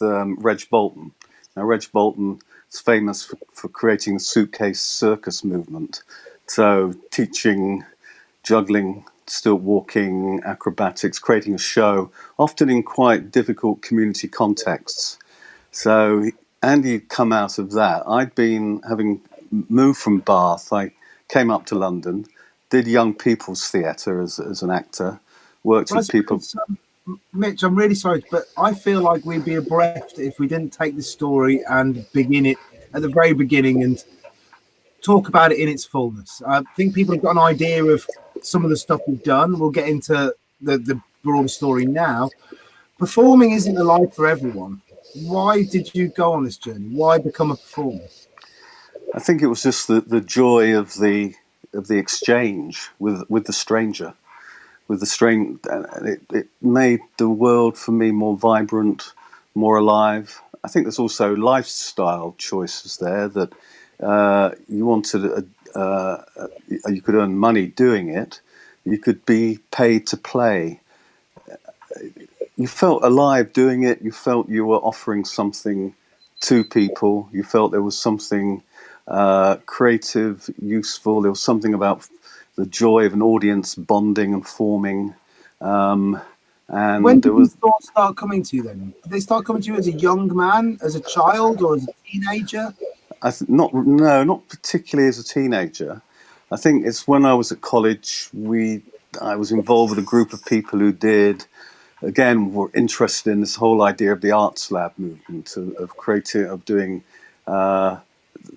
Reg Bolton. Now, Reg Bolton is famous for creating the suitcase circus movement. So teaching juggling, stilt walking, acrobatics, creating a show, often in quite difficult community contexts. So Andy had come out of that. I'd been, having moved from Bath, I came up to London, did young people's theatre as an actor, worked with people. Mitch, I'm really sorry, but I feel like we'd be bereft if we didn't take this story and begin it at the very beginning and talk about it in its fullness. I think people have got an idea of some of the stuff we've done. We'll get into the broad story now. Performing isn't a life for everyone. Why did you go on this journey? Why become a performer? I think it was just the joy of the exchange with the stranger. With the strain, it made the world for me more vibrant, more alive. I think there's also lifestyle choices there that you wanted. You could earn money doing it. You could be paid to play. You felt alive doing it. You felt you were offering something to people. You felt there was something creative, useful. There was something about the joy of an audience bonding and forming. And when did these thoughts start coming to you then? Did they start coming to you as a young man, as a child, or as a teenager? Not particularly as a teenager. I think it's when I was at college, I was involved with a group of people who were interested in this whole idea of the arts lab movement, of doing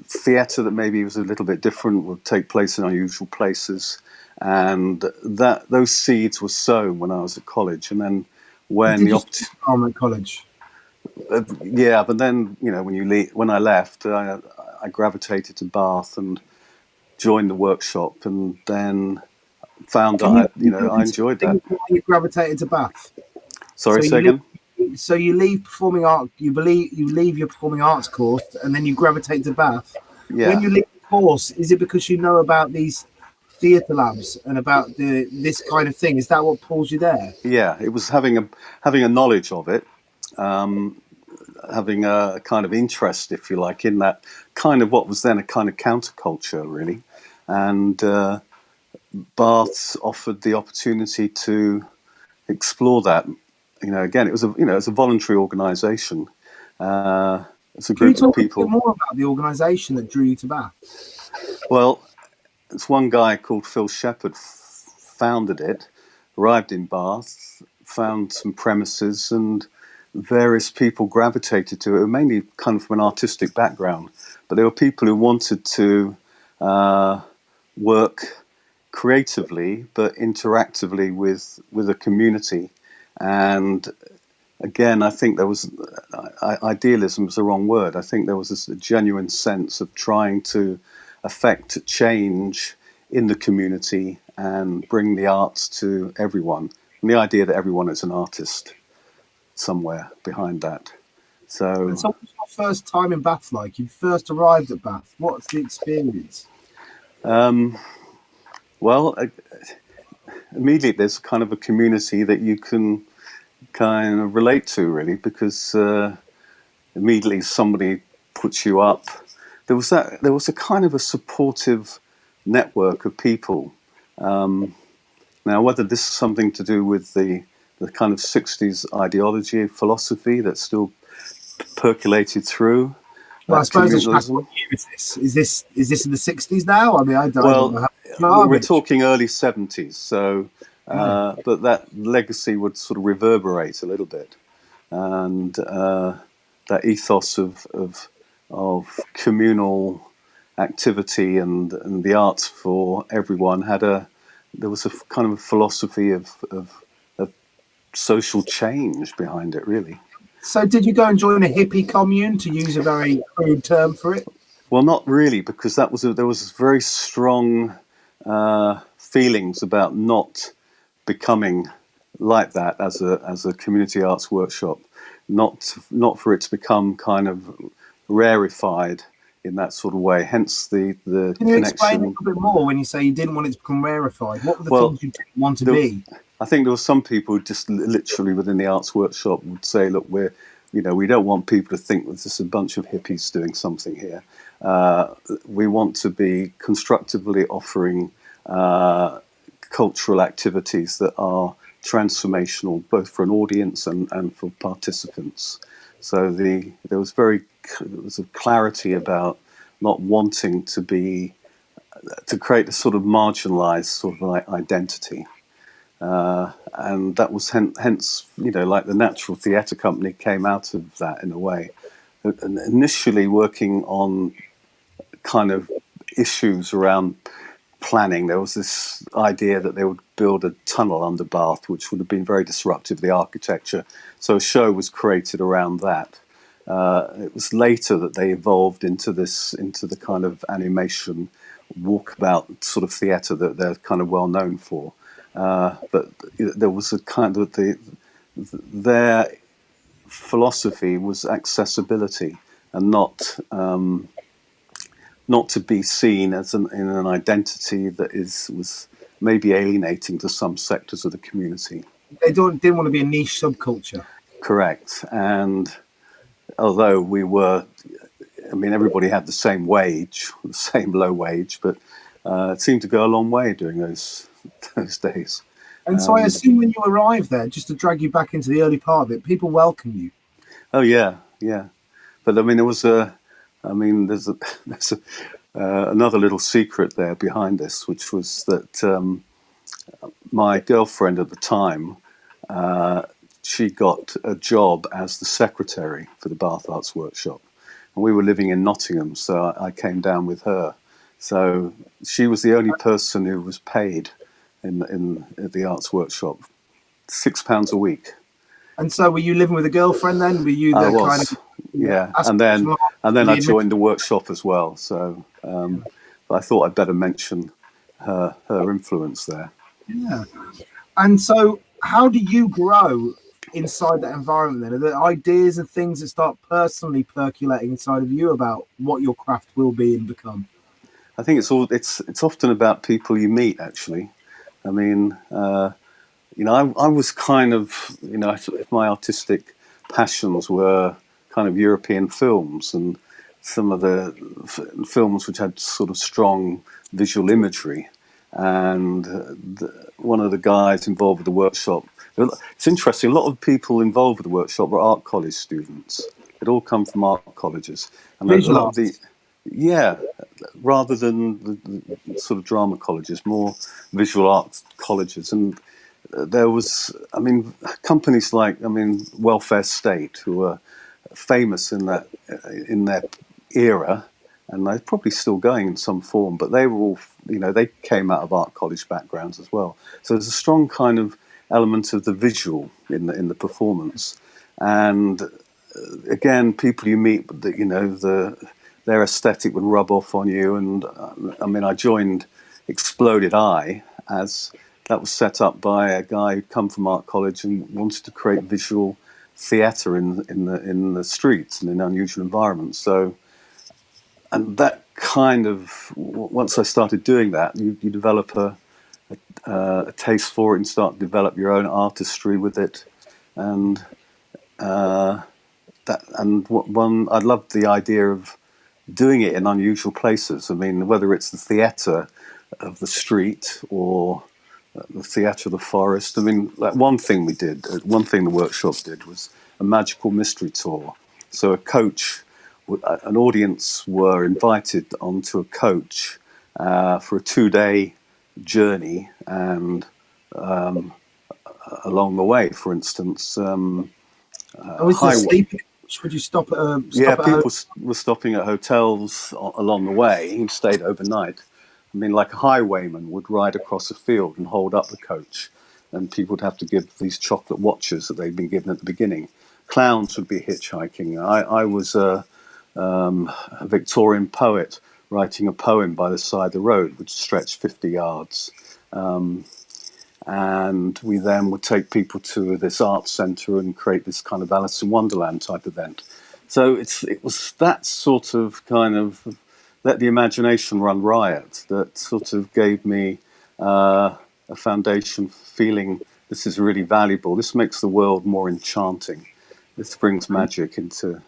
theatre that maybe was a little bit different, would take place in unusual places, and those seeds were sown when I was at college. And then when at college, but then when I left, I gravitated to Bath and joined the workshop, and then found that I enjoyed that. You gravitated to Bath. Sorry, say again. So you leave performing art. You leave your performing arts course, and then you gravitate to Bath. Yeah. When you leave the course, is it because you know about these theatre labs and about this kind of thing? Is that what pulls you there? Yeah, it was having a knowledge of it, having a kind of interest, if you like, in that kind of what was then a kind of counterculture, really, and Bath offered the opportunity to explore that. Again, it was a voluntary organisation. It's a group of people. Can you talk a bit more about the organisation that drew you to Bath? Well, it's one guy called Phil Shepherd founded it, arrived in Bath, found some premises, and various people gravitated to it, mainly kind of from an artistic background. But there were people who wanted to work creatively, but interactively with a community. And again, I think there was idealism is the wrong word. I think there was this genuine sense of trying to affect change in the community and bring the arts to everyone. And the idea that everyone is an artist somewhere behind that. So what was your first time in Bath like? You first arrived at Bath. What's the experience? Well, immediately there's kind of a community that you can kind of relate to, really, because immediately somebody puts you up. There was a kind of a supportive network of people. Now, whether this is something to do with the kind of 60s ideology, philosophy that's still percolated through. Well, I suppose what year is this? Is this in the 60s now? I mean, I don't know. We're talking early 70s, so but that legacy would sort of reverberate a little bit, and that ethos of communal activity and the arts for everyone there was a kind of a philosophy of social change behind it, really. So did you go and join a hippie commune, to use a very crude term for it? Well, not really, because there was very strong feelings about not becoming like that as a community arts workshop, not for it to become kind of rarefied in that sort of way. Hence the Can you explain a little bit more when you say you didn't want it to become rarefied? What were the things you didn't want to be? I think there were some people just literally within the arts workshop would say, look, we don't want people to think there's just a bunch of hippies doing something here. We want to be constructively offering cultural activities that are transformational, both for an audience and for participants. So there was a clarity about not wanting to create a sort of marginalized sort of identity. And that was hence, like the Natural Theatre Company came out of that in a way. And initially working on kind of issues around planning, there was this idea that they would build a tunnel under Bath, which would have been very disruptive of the architecture. So a show was created around that. It was later that they evolved into the kind of animation walkabout sort of theatre that they're kind of well known for. But there was a kind of their philosophy was accessibility and not to be seen as in an identity that was maybe alienating to some sectors of the community. They didn't want to be a niche subculture. Correct. And although everybody had the same wage, the same low wage, but it seemed to go a long way during those days. And so I assume when you arrived there, just to drag you back into the early part of it, people welcome you. Oh yeah. But there's another little secret there behind this, which was that my girlfriend at the time, she got a job as the secretary for the Bath Arts Workshop, and we were living in Nottingham, so I came down with her. So she was the only person who was paid at the Arts Workshop, £6 a week. And so, were you living with a girlfriend then? Were you I was, yeah. And then I joined the workshop as well. So I thought I'd better mention her influence there. Yeah. And so, how do you grow inside that environment then? Are there ideas and things that start personally percolating inside of you about what your craft will be and become? I think it's often about people you meet, actually. I was kind of, my artistic passions were kind of European films and some of the films which had sort of strong visual imagery. And one of the guys involved with the workshop, it's interesting, a lot of people involved with the workshop were art college students. They'd all come from art colleges. And visual arts. Yeah, rather than the sort of drama colleges, more visual arts colleges. And there was, companies like, Welfare State, who were famous in their era, and they're probably still going in some form, but they were all, they came out of art college backgrounds as well. So there's a strong kind of element of the visual in the performance. And again, people you meet, their aesthetic would rub off on you. And I joined Exploded Eye as that was set up by a guy who'd come from art college and wanted to create visual theatre in the streets and in unusual environments. So, and that kind of, once I started doing that, you develop a taste for it and start to develop your own artistry with it. And I loved the idea of doing it in unusual places. Whether it's the theatre of the street or the theatre of the forest. One thing the workshop did was a magical mystery tour. So an audience were invited onto a coach for a 2-day journey, and along the way, for instance, would you stop at people were stopping at hotels along the way who stayed overnight. Like a highwayman would ride across a field and hold up the coach, and people would have to give these chocolate watches that they'd been given at the beginning. Clowns would be hitchhiking. I was a Victorian poet writing a poem by the side of the road, which stretched 50 yards. And we then would take people to this art centre and create this kind of Alice in Wonderland type event. So it was that sort of kind of let the imagination run riot that sort of gave me a foundation for feeling this is really valuable. This makes the world more enchanting. This brings magic into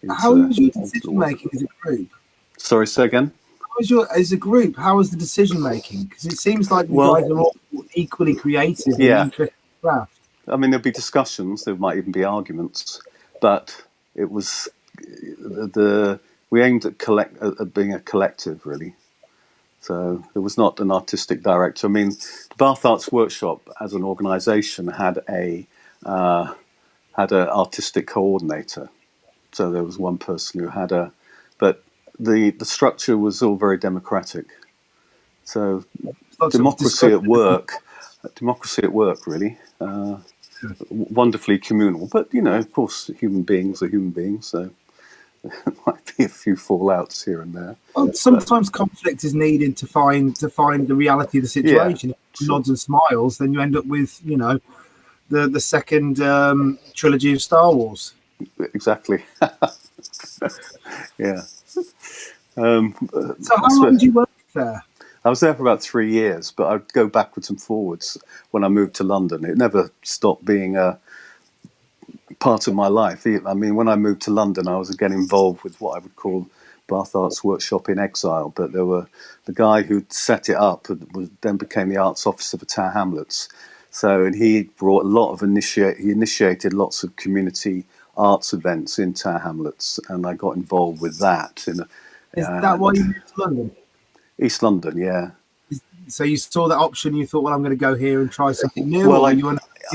How was your into the decision world. making as a group? Sorry, say again. How was your as a group? How was the decision making? Because it seems like you Well, guys are all equally creative and yeah. interested in craft. I mean, there'd be discussions. There might even be arguments, but it was the we aimed at being a collective, really. So there was not an artistic director. I mean, the Bath Arts Workshop as an organisation had an artistic coordinator. So there was one person who had but the structure was all very democratic. So Lots of democracy at discussion. work, really. Wonderfully communal, but of course, human beings are human beings, so there might be a few fallouts here and there. Well, sometimes conflict is needed to find the reality of the Yeah, situation. If sure. nods and smiles, then you end up with the second trilogy of Star Wars. Exactly. Yeah. So how long did you work there? I was there for about 3 years, but I'd go backwards and forwards when I moved to London. It never stopped being a part of my life. I mean, when I moved to London, I was again involved with what I would call Bath Arts Workshop in exile. But there were the guy who'd set it up then became the arts officer for Tower Hamlets. So, and he brought a lot of he initiated lots of community arts events in Tower Hamlets, and I got involved with that. Is that why you moved to London? East London, yeah. So you saw that option, you thought, well, I'm going to go here and try something new. Well, or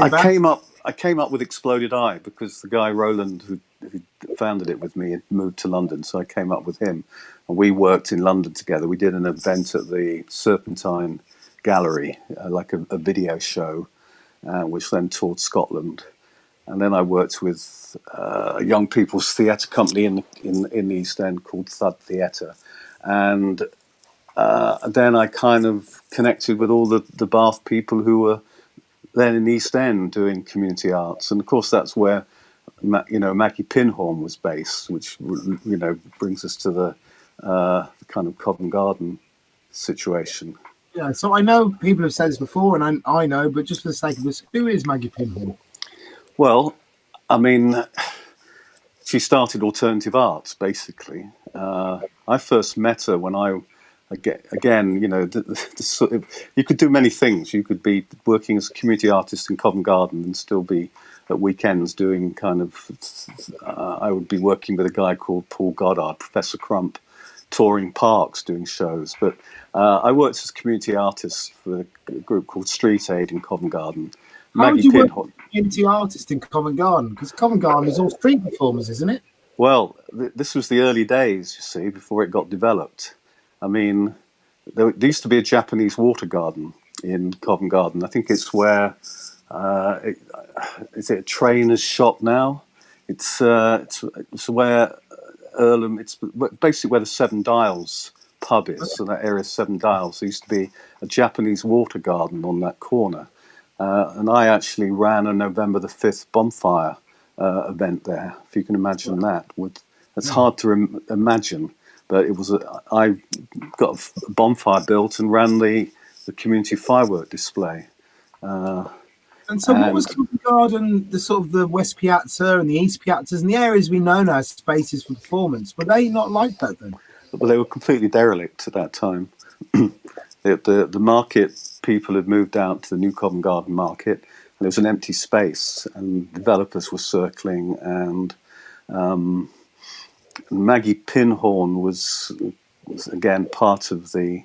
I came up with Exploded Eye because the guy Roland who founded it with me had moved to London, so I came up with him, and we worked in London together. We did an event at the Serpentine Gallery, like a video show, which then toured Scotland. And then I worked with a young people's theatre company in the East End called Thud Theatre, and then I kind of connected with all the Bath people who were then in the East End doing community arts, and of course that's where Maggie Pinhorn was based, which brings us to the kind of Covent Garden situation. Yeah, so I know people have said this before, and I know, but just for the sake of this, who is Maggie Pinhorn? Well, I mean, she started alternative arts basically. I first met her when again, the sort of, you could do many things. You could be working as a community artist in Covent Garden and still be at weekends doing kind of. I would be working with a guy called Paul Goddard, Professor Crump, touring parks, doing shows. But I worked as a community artist for a group called Street Aid in Covent Garden. How would you work as a community artist in Covent Garden? Because Covent Garden is all street performers, isn't it? Well, this was the early days, you see, before it got developed. I mean, there used to be a Japanese water garden in Covent Garden. I think it's where is it a trainer's shop now? It's where Earlham. It's basically where the Seven Dials pub is. So that area is Seven Dials. There used to be a Japanese water garden on that corner, and I actually ran a November the 5th bonfire event there. If you can imagine that, it's hard to imagine. But it was I got a bonfire built and ran the community firework display. And so, what was Covent Garden, the sort of the West Piazza and the East Piazzas and the areas we know now as spaces for performance? Were they not like that then? Well, they were completely derelict at that time. The market people had moved out to the new Covent Garden market, and there was an empty space, and developers were circling, and Maggie Pinhorn was again part of the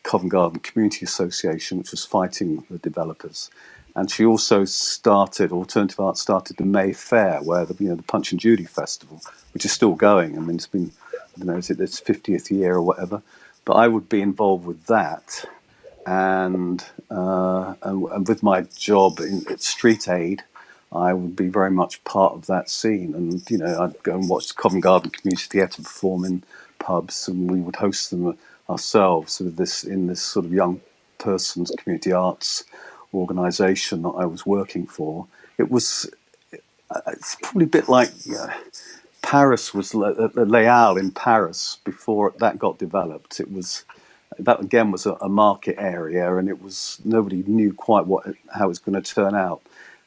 Covent Garden Community Association, which was fighting the developers. And she also Alternative Arts started the May Fair, where the Punch and Judy Festival, which is still going. I mean, it's been, I don't know, is it its 50th year or whatever? But I would be involved with that. And with my job at Street Aid, I would be very much part of that scene. And, I'd go and watch the Covent Garden Community Theatre perform in pubs, and we would host them ourselves in this sort of young person's community arts organisation that I was working for. It's probably a bit like Paris was Les Halles in Paris before that got developed. That again was a market area, and nobody knew quite how it was going to turn out.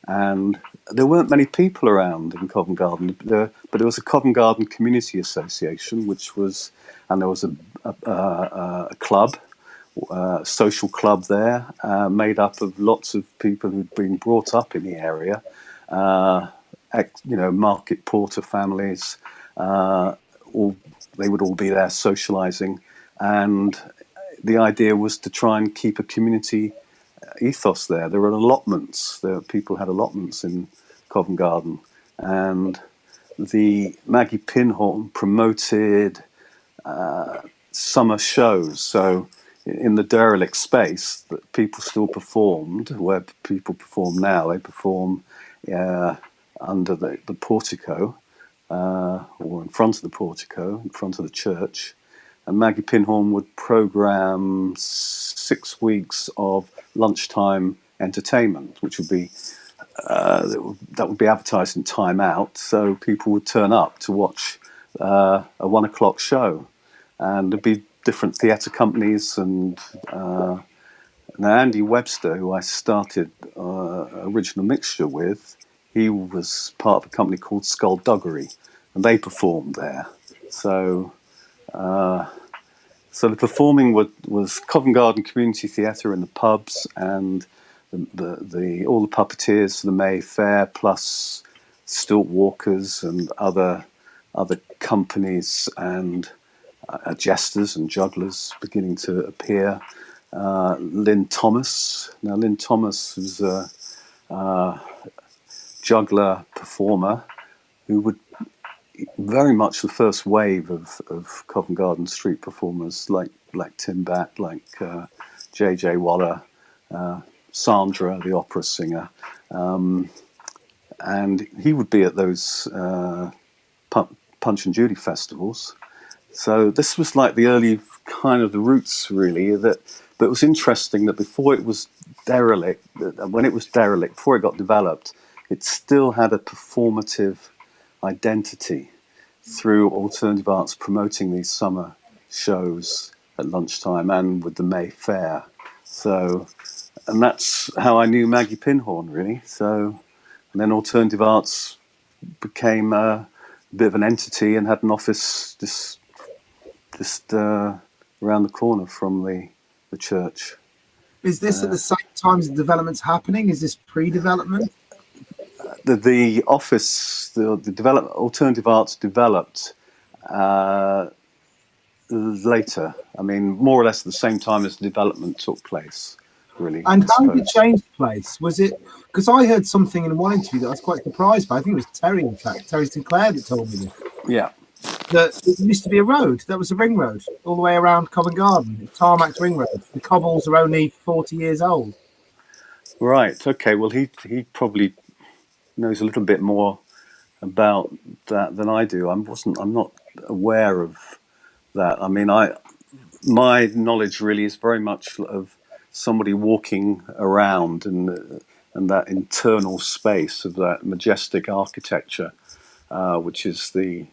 and there weren't many people around in Covent Garden, but there was a Covent Garden Community Association, and there was a club, social club there, made up of lots of people who'd been brought up in the area, market porter families. They would all be there socialising, and the idea was to try and keep a community ethos there. There were allotments. People had allotments in Covent Garden, and the Maggie Pinhorn promoted summer shows. So in the derelict space that people still performed, where people perform now, they perform under the portico, or in front of the portico, in front of the church. And Maggie Pinhorn would program 6 weeks of lunchtime entertainment, which would be that would be advertised in Time Out, so people would turn up to watch a 1 o'clock show, and there'd be different theatre companies. And now Andy Webster, who I started Original Mixture with, he was part of a company called Skullduggery, and they performed there. So the performing was Covent Garden Community Theatre in the pubs, and all the puppeteers for the Mayfair, plus stilt walkers and other companies, and jesters and jugglers beginning to appear. Lynn Thomas. Now, Lynn Thomas was a juggler performer who would very much the first wave of Covent Garden street performers, like Tim Batt, like J.J. Waller, Sandra, the opera singer, and he would be at those Punch and Judy festivals. So this was like the early kind of the roots, really. But it was interesting that before it was derelict, before it got developed, it still had a performative identity through alternative arts promoting these summer shows at lunchtime and with the Mayfair. So, and that's how I knew Maggie Pinhorn, really. So, and then alternative arts became a bit of an entity and had an office just around the corner from the church. Is this at the same time as the development's happening? Is this pre-development? The office, the development, alternative arts developed later. I mean, more or less at the same time as the development took place, really. And how did it change place? Was it, because I heard something in one interview that I was quite surprised by. I think it was Terry, in fact, Terry Sinclair, that told me this. Yeah. That it used to be a road. That was a ring road all the way around Covent Garden. Tarmac ring road. The cobbles are only 40 years old. Right. Okay. Well, he probably knows a little bit more about that than I do. I'm not aware of that. I mean, my knowledge really is very much of somebody walking around and that internal space of that majestic architecture, which is the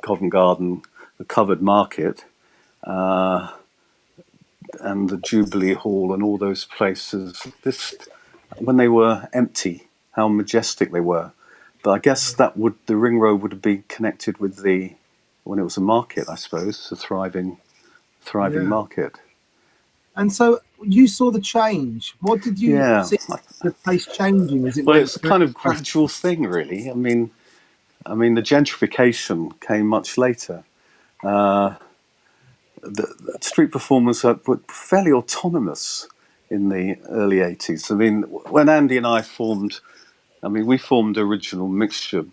Covent Garden, the covered market, and the Jubilee Hall, and all those places. When they were empty, how majestic they were. But I guess the ring road would have been connected with when it was a market, I suppose, a thriving market. And so you saw the change. What did you see the place changing as it went? It's a kind of gradual thing, really. I mean, the gentrification came much later. The street performers were fairly autonomous in the early 80s. I mean, when Andy and I formed Original Mixture.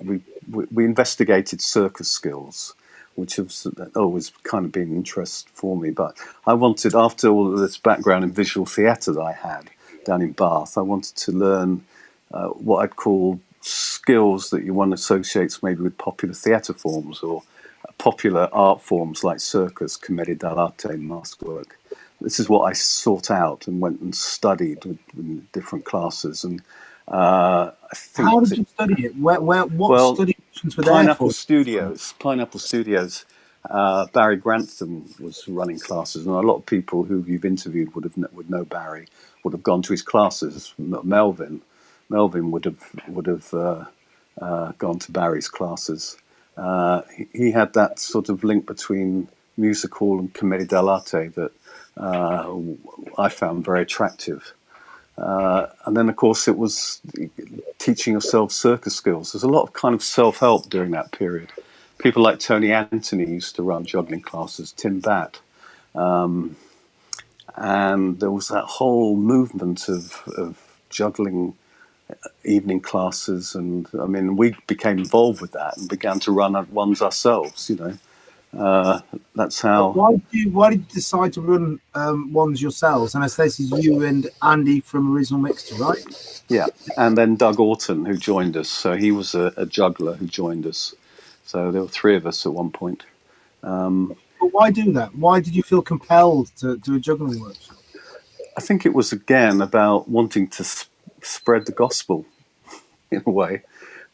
We investigated circus skills, which has always kind of been an interest for me. But I wanted, after all of this background in visual theatre that I had down in Bath, I wanted to learn what I'd call skills that one associates maybe with popular theatre forms or popular art forms like circus, commedia dell'arte, mask work. This is what I sought out and went and studied in different classes. And I think, how did you study it? What study options were there for? Pineapple Studios, Barry Grantham was running classes, and a lot of people who you've interviewed would know Barry, would have gone to his classes. Melvin would have gone to Barry's classes. He had that sort of link between music hall and commedia dell'arte that I found very attractive. And then, of course, it was teaching yourself circus skills. There's a lot of kind of self-help during that period. People like Tony Anthony used to run juggling classes, Tim Batt. And there was that whole movement of juggling evening classes. And, I mean, we became involved with that and began to run ones ourselves, you know. That's how... Why did you decide to run ones yourselves? And I say this is you and Andy from Original Mixture, right? Yeah, and then Doug Orton, who joined us. So he was a juggler who joined us. So there were three of us at one point. But why do that? Why did you feel compelled to do a juggling workshop? I think it was, again, about wanting to spread the gospel in a way.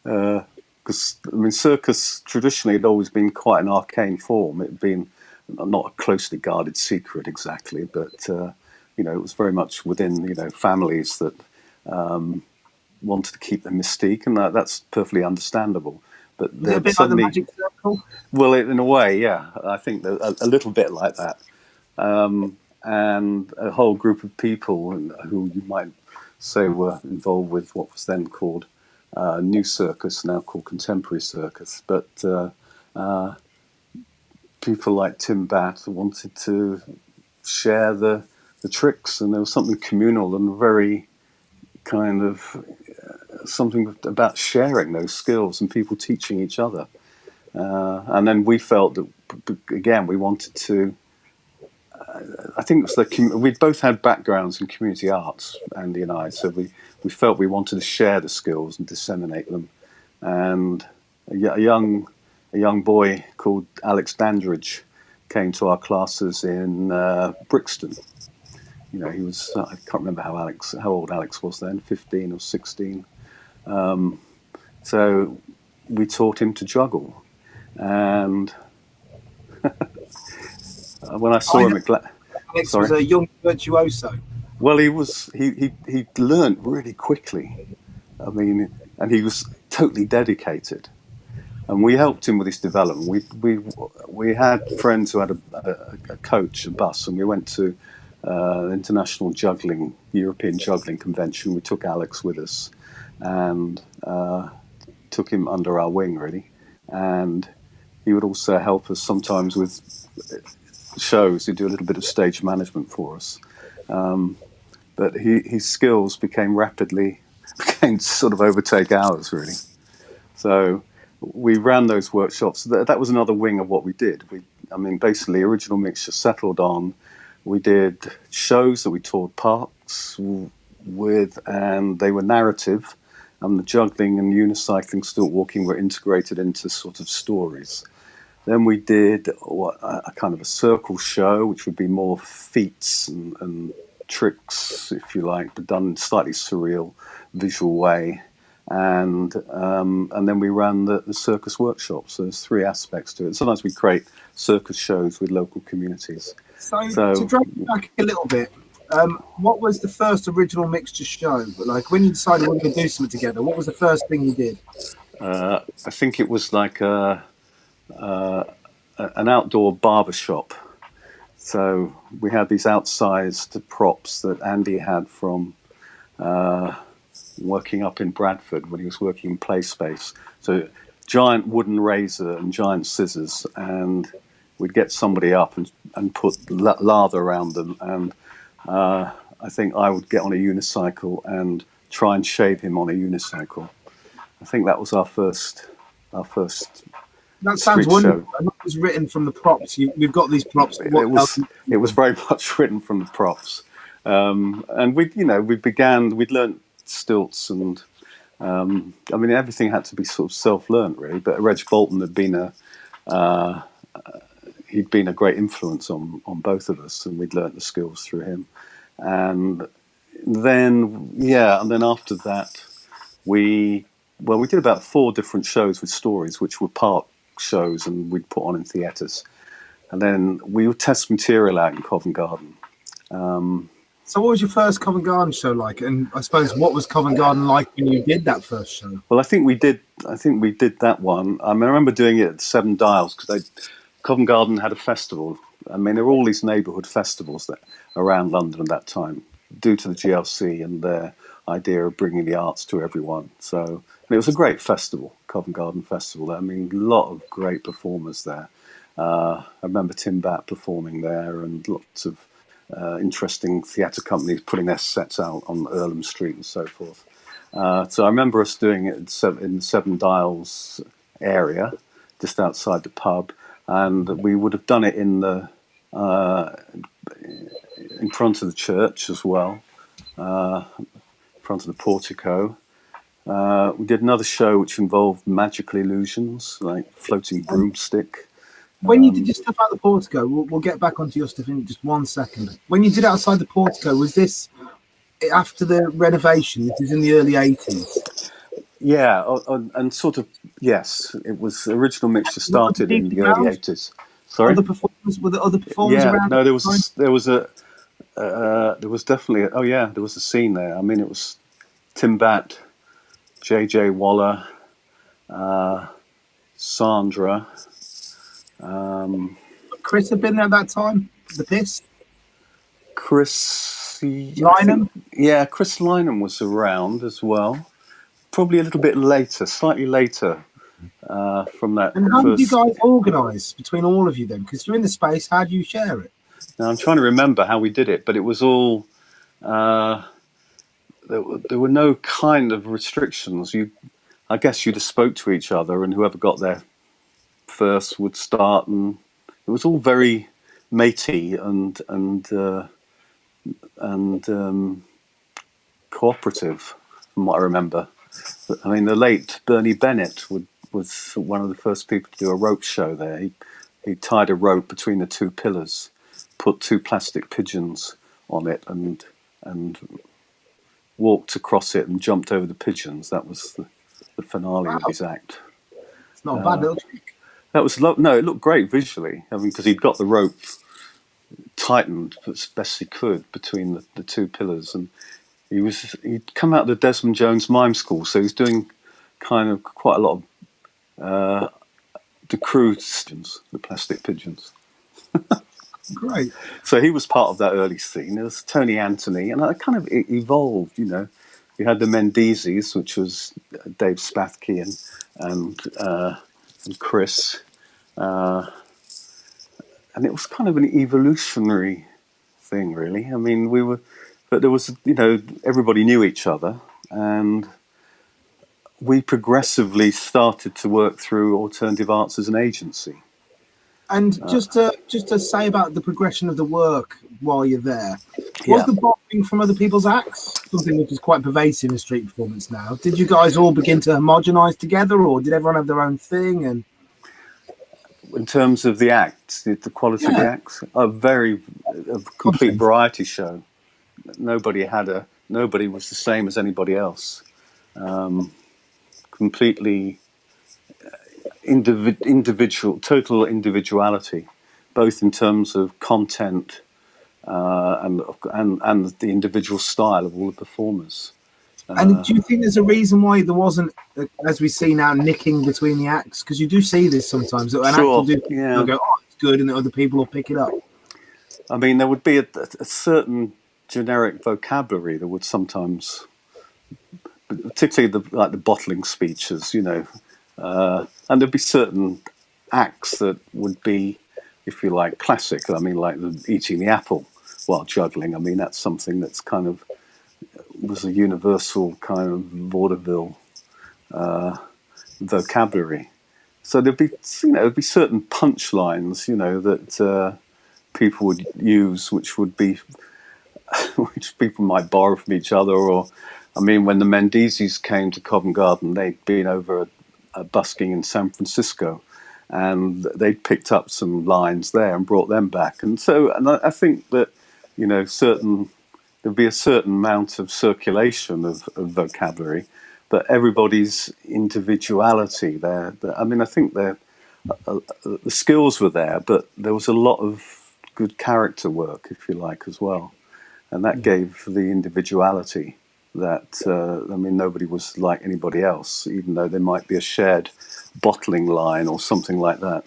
Because, I mean, circus traditionally had always been quite an arcane form. It had been not a closely guarded secret exactly, but, you know, it was very much within, you know, families that wanted to keep the mystique, and that's perfectly understandable. But was it a bit like the Magic Circle? Well, in a way, yeah. I think that a little bit like that. And a whole group of people who you might say were involved with what was then called New Circus, now called Contemporary Circus. But people like Tim Batt wanted to share the tricks, and there was something communal and very kind of something about sharing those skills and people teaching each other. And then we felt that, again, we wanted to... I think it was we both had backgrounds in community arts, Andy and I, so we felt we wanted to share the skills and disseminate them. And a young boy called Alex Dandridge came to our classes in Brixton. You know, he was, I can't remember how old Alex was then, 15 or 16. So we taught him to juggle. And when I saw him at Alex was a young virtuoso. Well, he learned really quickly. I mean, and he was totally dedicated. And we helped him with his development. We had friends who had a coach, a bus, and we went to International European Juggling Convention. We took Alex with us and took him under our wing, really. And he would also help us sometimes with shows. He'd do a little bit of stage management for us. But his skills became sort of overtake ours, really. So we ran those workshops. That was another wing of what we did. Basically, Original Mixture settled on, we did shows that we toured parks with, and they were narrative, and the juggling and unicycling, stilt walking were integrated into sort of stories. Then we did a kind of a circle show, which would be more feats and tricks, if you like, but done in a slightly surreal visual way. And then we ran the circus workshops. So there's three aspects to it. Sometimes we create circus shows with local communities. So to drag you back a little bit, what was the first Original Mixture show? Like, when you decided we were going to do something together, what was the first thing you did? I think it was like an outdoor barber shop. So we had these outsized props that Andy had from working up in Bradford when he was working in Play Space. So giant wooden razor and giant scissors, and we'd get somebody up and put lather around them. And I think I would get on a unicycle and try and shave him on a unicycle. I think that was our first. That sounds wonderful. It was written from the props. We've got these props. It was very much written from the props, and we'd learned stilts, and everything had to be sort of self-learned, really. But Reg Bolton had been he'd been a great influence on both of us, and we'd learnt the skills through him. And then after that, we did about 4 different shows with stories, which were park shows, and we'd put on in theatres. And then we would test material out in Covent Garden. So what was your first Covent Garden show like? And I suppose what was Covent Garden like when you did that first show? Well, I think we did that one. I remember doing it at Seven Dials because Covent Garden had a festival. I mean, there were all these neighbourhood festivals around London at that time, due to the GLC and their idea of bringing the arts to everyone. So, and it was a great festival, Covent Garden Festival. I mean, a lot of great performers there. I remember Tim Batt performing there, and lots of interesting theatre companies putting their sets out on Earlham Street and so forth. So I remember us doing it in the Seven Dials area, just outside the pub, and we would have done it in front of the church as well, in front of the portico. We did another show which involved magical illusions, like floating broomstick. When you did your stuff out the portico, we'll get back onto your stuff in just 1 second. When you did it outside the portico, was this after the renovation? This is in the early 80s. Yeah, and sort of, yes. It was original mixture started in the early 80s. Sorry? Were there other performers around? No, there was definitely, there was a scene there. I mean, it was Tim Batt, J.J. Waller, Sandra. Chris had been there at that time? The Piss? Chris Lynham? Chris Lynham was around as well. Probably a little bit later, slightly later from that. And how did you guys organise between all of you then? Because you're in the space, how do you share it? Now, I'm trying to remember how we did it, but it was all... there were no kind of restrictions. I guess you just spoke to each other, and whoever got there first would start, and it was all very matey and cooperative, from what I remember. I mean, the late Bernie Bennett was one of the first people to do a rope show there. He tied a rope between the two pillars, put two plastic pigeons on it, and walked across it and jumped over the pigeons. That was the finale of his act. It's not a bad little trick. That was no, it looked great visually. I mean, because he'd got the rope tightened as best he could between the two pillars, and he'd come out of the Desmond Jones Mime School, so he's doing kind of quite a lot of the crude pigeons, the plastic pigeons. Great. So he was part of that early scene. There was Tony Anthony, and it kind of evolved, you know. We had the Mendizes, which was Dave Spathke and Chris, and it was kind of an evolutionary thing, really. I mean, but there was, you know, everybody knew each other, and we progressively started to work through alternative arts as an agency. And just to say about the progression of the work while you're there, was the borrowing from other people's acts something which is quite pervasive in street performance now? Did you guys all begin to homogenise together, or did everyone have their own thing? And in terms of the acts, the quality of the acts, a complete variety show. Nobody was the same as anybody else. Completely individual, total individuality, both in terms of content and the individual style of all the performers. And do you think there's a reason why there wasn't, as we see now, nicking between the acts? Because you do see this sometimes. An act will they'll go, oh, it's good, and the other people will pick it up. I mean, there would be a certain generic vocabulary that would sometimes, particularly the bottling speeches, you know, and there'd be certain acts that would be, if you like, classic. I mean, like eating the apple while juggling. I mean, that's something that's kind of was a universal kind of vaudeville vocabulary. So there'd be certain punchlines, you know, that people would use, which people might borrow from each other. Or, I mean, when the Mendizes came to Covent Garden, they'd been over busking in San Francisco, and they'd picked up some lines there and brought them back. And I think that, you know, there'd be a certain amount of circulation of vocabulary, but everybody's individuality there. I mean, I think the skills were there, but there was a lot of good character work, if you like, as well, and that gave the individuality that nobody was like anybody else, even though there might be a shared bottling line or something like that.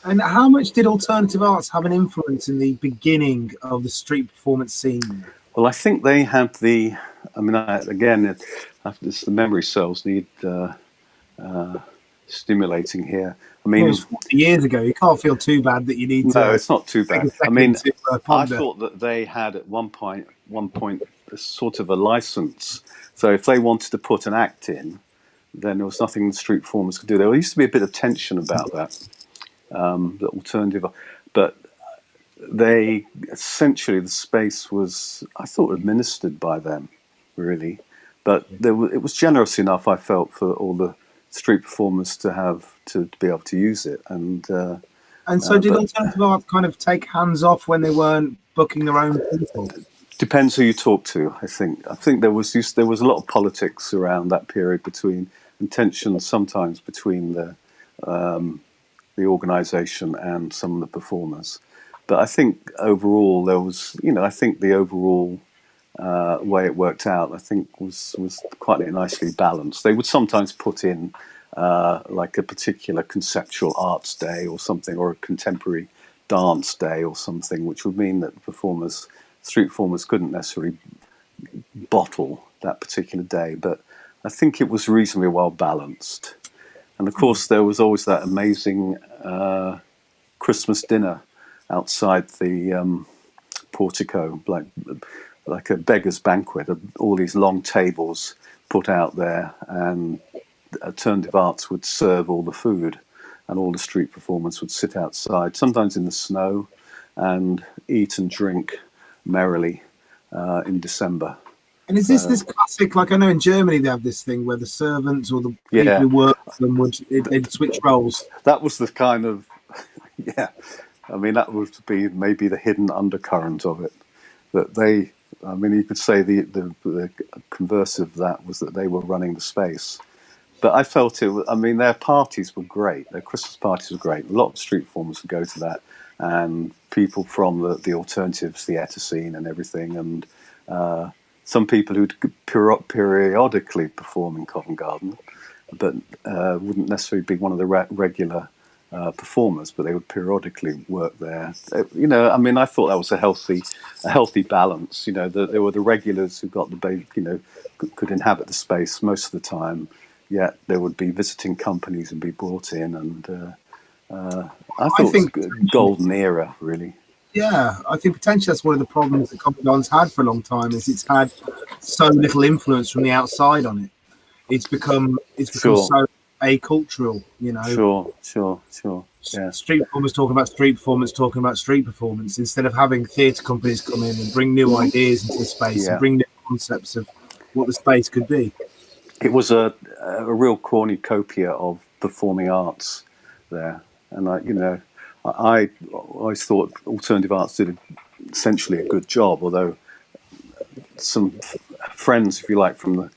And how much did alternative arts have an influence in the beginning of the street performance scene? Well, I think they had the. I mean, again, the memory cells need stimulating here. I Well, it mean, was 40 years ago. You can't feel too bad that you need no, to it's not too take bad. a I second mean, to I ponder. thought that they had at one point a sort of a license. So if they wanted to put an act in, then there was nothing the street performers could do. There used to be a bit of tension about that, the alternative, but they essentially the space was, I thought, administered by them, really. But it was generous enough, I felt, for all the street performers to be able to use it. And So did but alternative art kind of take hands off when they weren't booking their own people? depends who you talk to. I think there was a lot of politics around that period between and tensions sometimes between the organisation and some of the performers. But I think overall there was, I think the overall way it worked out, I think was quite nicely balanced. They would sometimes put in like a particular conceptual arts day or something, or a contemporary dance day or something, which would mean that street performers couldn't necessarily bottle that particular day. But I think it was reasonably well balanced. And of course, there was always that amazing Christmas dinner outside the portico, like a beggar's banquet. All these long tables put out there, and alternative arts would serve all the food, and all the street performers would sit outside, sometimes in the snow, and eat and drink merrily in December. And is this classic? Like I know in Germany they have this thing where the servants or the people Yeah, who work for them they'd switch roles. that was the kind of yeah. I mean, that would be maybe the hidden undercurrent of it. That they, I mean, you could say the converse of that was that they were running the space. But I felt I mean, their parties were great. Their Christmas parties were great. A lot of street performers would go to that, and people from the alternative theatre scene and everything, and some people who'd periodically perform in Covent Garden, but wouldn't necessarily be one of the regular performers, but they would periodically work there. I mean, I thought that was a healthy balance. There were the regulars who got could inhabit the space most of the time. Yet there would be visiting companies and be brought in, and I thought it was a golden era, really. Yeah, I think potentially that's one of the problems that Covent Garden's had for a long time is it's had so little influence from the outside on it. It's become Sure. so acultural, Sure. Yeah. Street performers talking about street performance, talking about street performance, instead of having theatre companies come in and bring new ideas into the space and bring new concepts of what the space could be. It was a real cornucopia of performing arts there, and I always thought alternative arts did essentially a good job, although some friends, if you like, from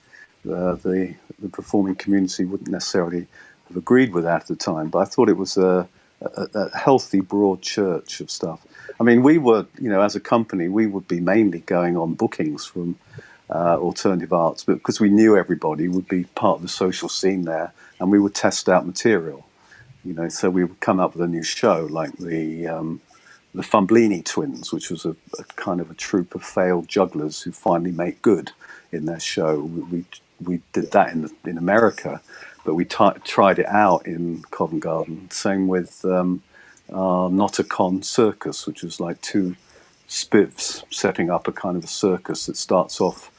the performing community wouldn't necessarily have agreed with that at the time. But I thought it was a healthy, broad church of stuff. I mean, we were, as a company, we would be mainly going on bookings from alternative arts, but because we knew everybody would be part of the social scene there, and we would test out material. So we would come up with a new show like the Fumblini twins, which was a kind of a troupe of failed jugglers who finally make good in their show. We did that in America, but we tried it out in Covent Garden. Same with Not a Con Circus, which was like two spivs setting up a kind of a circus that starts off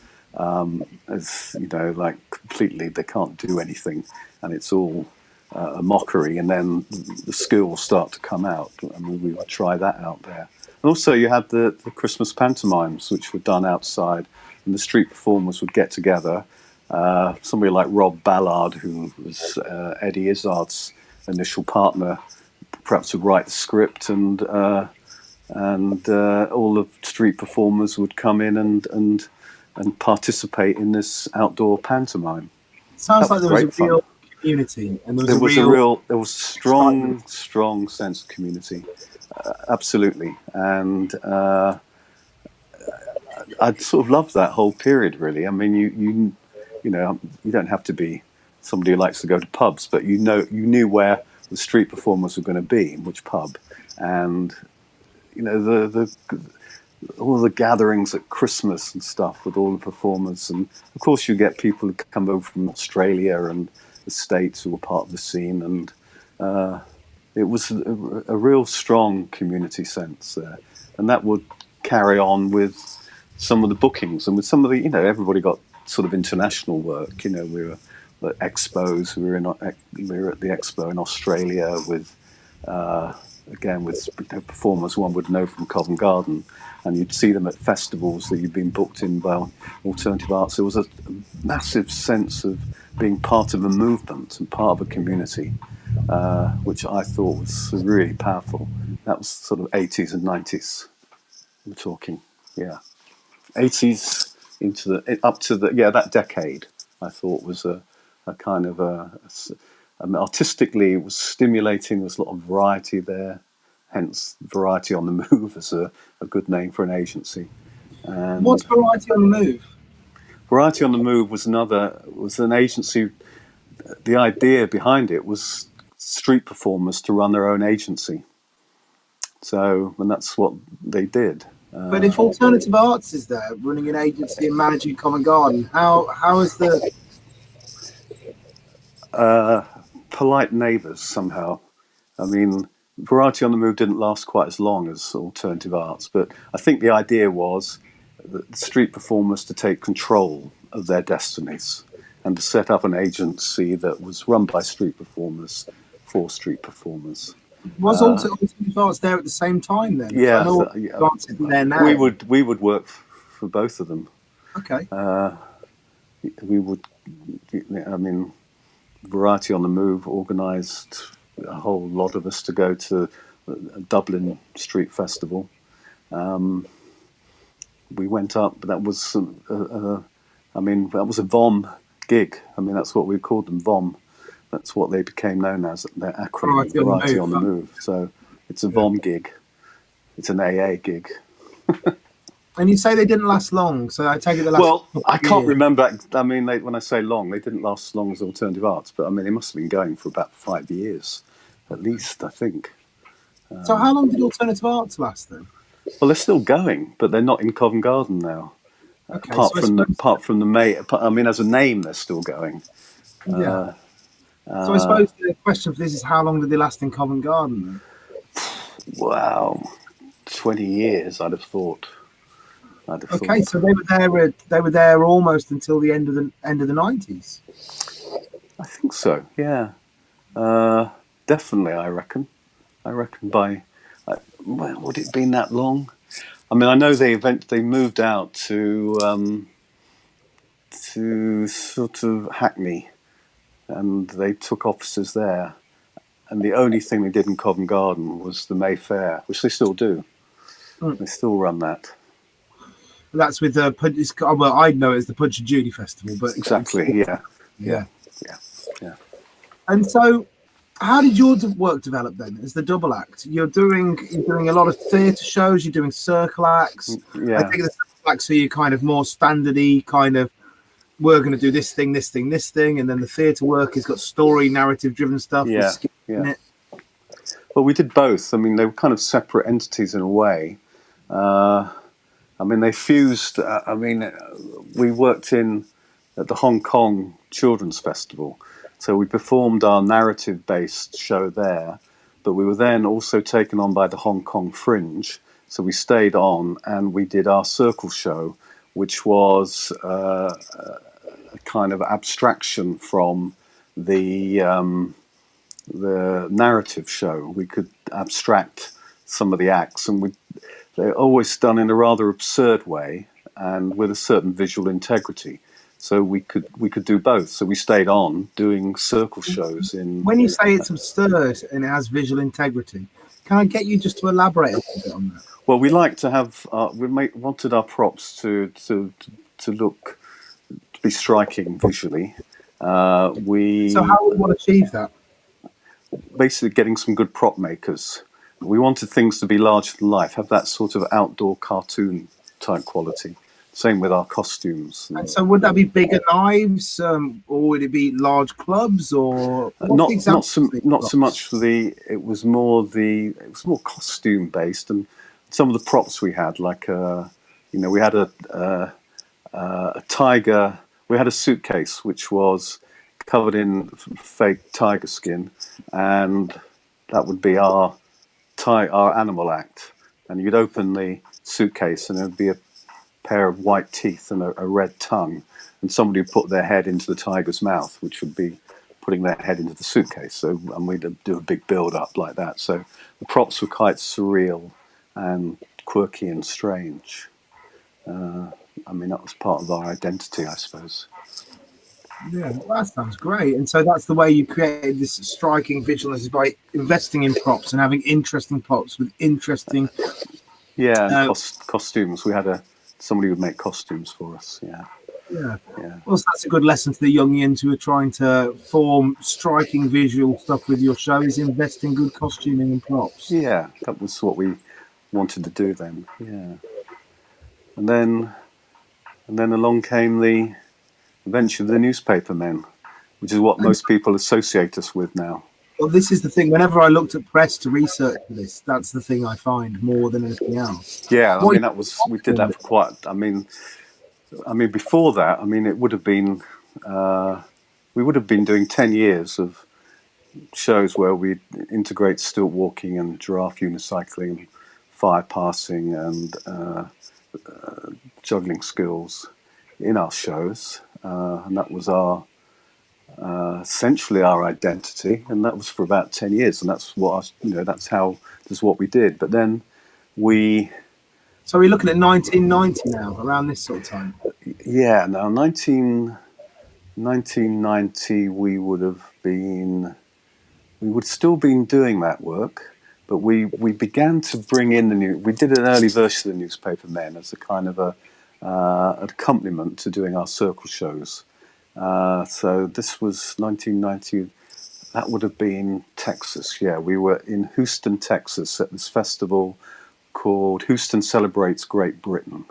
as like completely they can't do anything, and it's all a mockery, and then the skills start to come out. I mean, we would try that out there. And also you had the Christmas pantomimes, which were done outside, and the street performers would get together. Somebody like Rob Ballard, who was Eddie Izzard's initial partner, perhaps would write the script, and all the street performers would come in and participate in this outdoor pantomime. Sounds like there was a real community, and there was a strong sense of community, absolutely, and I'd sort of loved that whole period. Really, I mean, you know, you don't have to be somebody who likes to go to pubs, but you knew where the street performers were going to be, in which pub, and you know the all the gatherings at Christmas and stuff with all the performers, and of course you get people who come over from Australia and the States who were part of the scene, and it was a real strong community sense there, and that would carry on with some of the bookings and with some of the, you know, everybody got sort of international work. You know, we were at expos. We were at the expo in Australia with again with, you know, performers one would know from Covent Garden, and you'd see them at festivals that you'd been booked in by alternative arts. There was a massive sense of being part of a movement and part of a community, which I thought was really powerful. That was sort of 80s and 90s. We're talking, yeah, 80s up to that decade. I thought was a kind of artistically it was stimulating. There was a lot of variety there, hence Variety on the Move as a good name for an agency. And what's Variety on the Move? Variety on the Move was an agency. The idea behind it was street performers to run their own agency. So, and that's what they did. But if alternative arts is there, running an agency and managing Covent Garden, how is the polite neighbours somehow? I mean, Variety on the Move didn't last quite as long as alternative arts, but I think the idea was that the street performers to take control of their destinies and to set up an agency that was run by street performers for street performers. Was alternative arts there at the same time then? Yeah, there now. we would work for both of them. Okay. We would. I mean, Variety on the Move organised a whole lot of us to go to a Dublin Street Festival. We went up, but that was that was a VOM gig. I mean, that's what we called them, VOM. That's what they became known as, their acronym, Variety on the Move. So it's a VOM gig. It's an AA gig. And you say they didn't last long, so I take it the last. Well, I can't remember. I mean, when I say long, they didn't last as long as alternative arts, but I mean, they must have been going for about 5 years, at least, I think. So how long did alternative arts last then? Well, they're still going, but they're not in Covent Garden now. Okay, apart from the May. I mean, as a name, they're still going. Yeah. So I suppose the question for this is how long did they last in Covent Garden then? Wow, 20 years, I'd have thought. Okay, so they were there almost until the end of the 90s. I think so. Yeah, definitely. I reckon by would it have been that long? I mean, I know they moved out to sort of Hackney, and they took offices there. And the only thing they did in Covent Garden was the Mayfair, which they still do. They still run that. That's with the well, I know it as the Punch and Judy Festival, but exactly, yeah. And so, how did your work develop then as the double act? You're doing a lot of theatre shows. You're doing circle acts. Yeah. I think the circle acts are you kind of more standardy kind of. We're going to do this thing, and then the theatre work has got story, narrative-driven stuff. Yeah. Well, we did both. I mean, they were kind of separate entities in a way. I mean, they fused. We worked at the Hong Kong Children's Festival. So we performed our narrative-based show there, but we were then also taken on by the Hong Kong Fringe. So we stayed on and we did our circle show, which was a kind of abstraction from the narrative show. We could abstract some of the acts, and they're always done in a rather absurd way and with a certain visual integrity. So we could do both. So we stayed on doing circle shows in. When you say it's absurd and it has visual integrity, can I get you just to elaborate a little bit on that? Well, we like to have wanted our props to be striking visually, So how would one achieve that? Basically getting some good prop makers. We wanted things to be larger than life, have that sort of outdoor cartoon type quality. Same with our costumes. And so would that be bigger knives, or would it be large clubs, or what's the example? Not so much for the. It was more costume based, and some of the props we had, like we had a tiger. We had a suitcase which was covered in fake tiger skin, and that would be our animal act. And you'd open the suitcase, and there'd be a pair of white teeth and a red tongue, and somebody would put their head into the tiger's mouth, which would be putting their head into the suitcase. So, and we'd do a big build up like that. So the props were quite surreal and quirky and strange. That was part of our identity, I suppose. Yeah, well, that sounds great. And so that's the way you created this striking visuals, is by investing in props and having interesting props with interesting. Costumes. We had somebody would make costumes for us. Yeah. Well, so that's a good lesson to the youngians who are trying to form striking visual stuff with your show, is invest in good costuming and props. Yeah, that was what we wanted to do then. Yeah. And then along came the adventure of the newspaper men, which is what most people associate us with now. Well, this is the thing. Whenever I looked at press to research for this, that's the thing I find more than anything else. Yeah, we did that for quite. Before that, it would have been. We would have been doing 10 years of shows where we'd integrate stilt walking and giraffe unicycling, fire passing, and juggling skills in our shows, and that was essentially our identity, and that was for about 10 years, and that's what that's what we did. But then so we're looking at 1990 now, around this sort of time. Yeah, now 1990 we would still been doing that work, but we began to bring in we did an early version of the Newspaper Men as a kind of an accompaniment to doing our circle shows. So this was 1990. That would have been Texas. Yeah, we were in Houston, Texas, at this festival called Houston Celebrates Great Britain.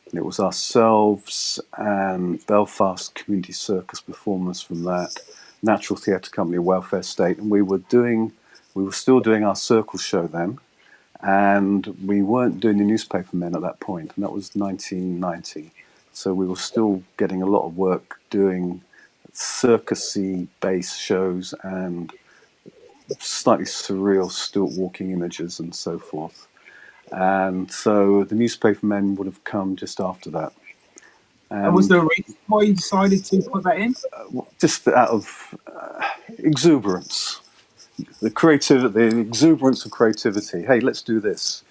And it was ourselves and Belfast Community Circus performers from that, Natural Theatre Company, Welfare State, and we were still doing our circle show then, and we weren't doing the Newspaper Men at that point, and that was 1990. So we were still getting a lot of work doing circusy bass shows and slightly surreal stilt walking images and so forth. And so the Newspaper Men would have come just after that. And was there a reason why you decided to put that in? Just out of exuberance. The exuberance of creativity. Hey, let's do this.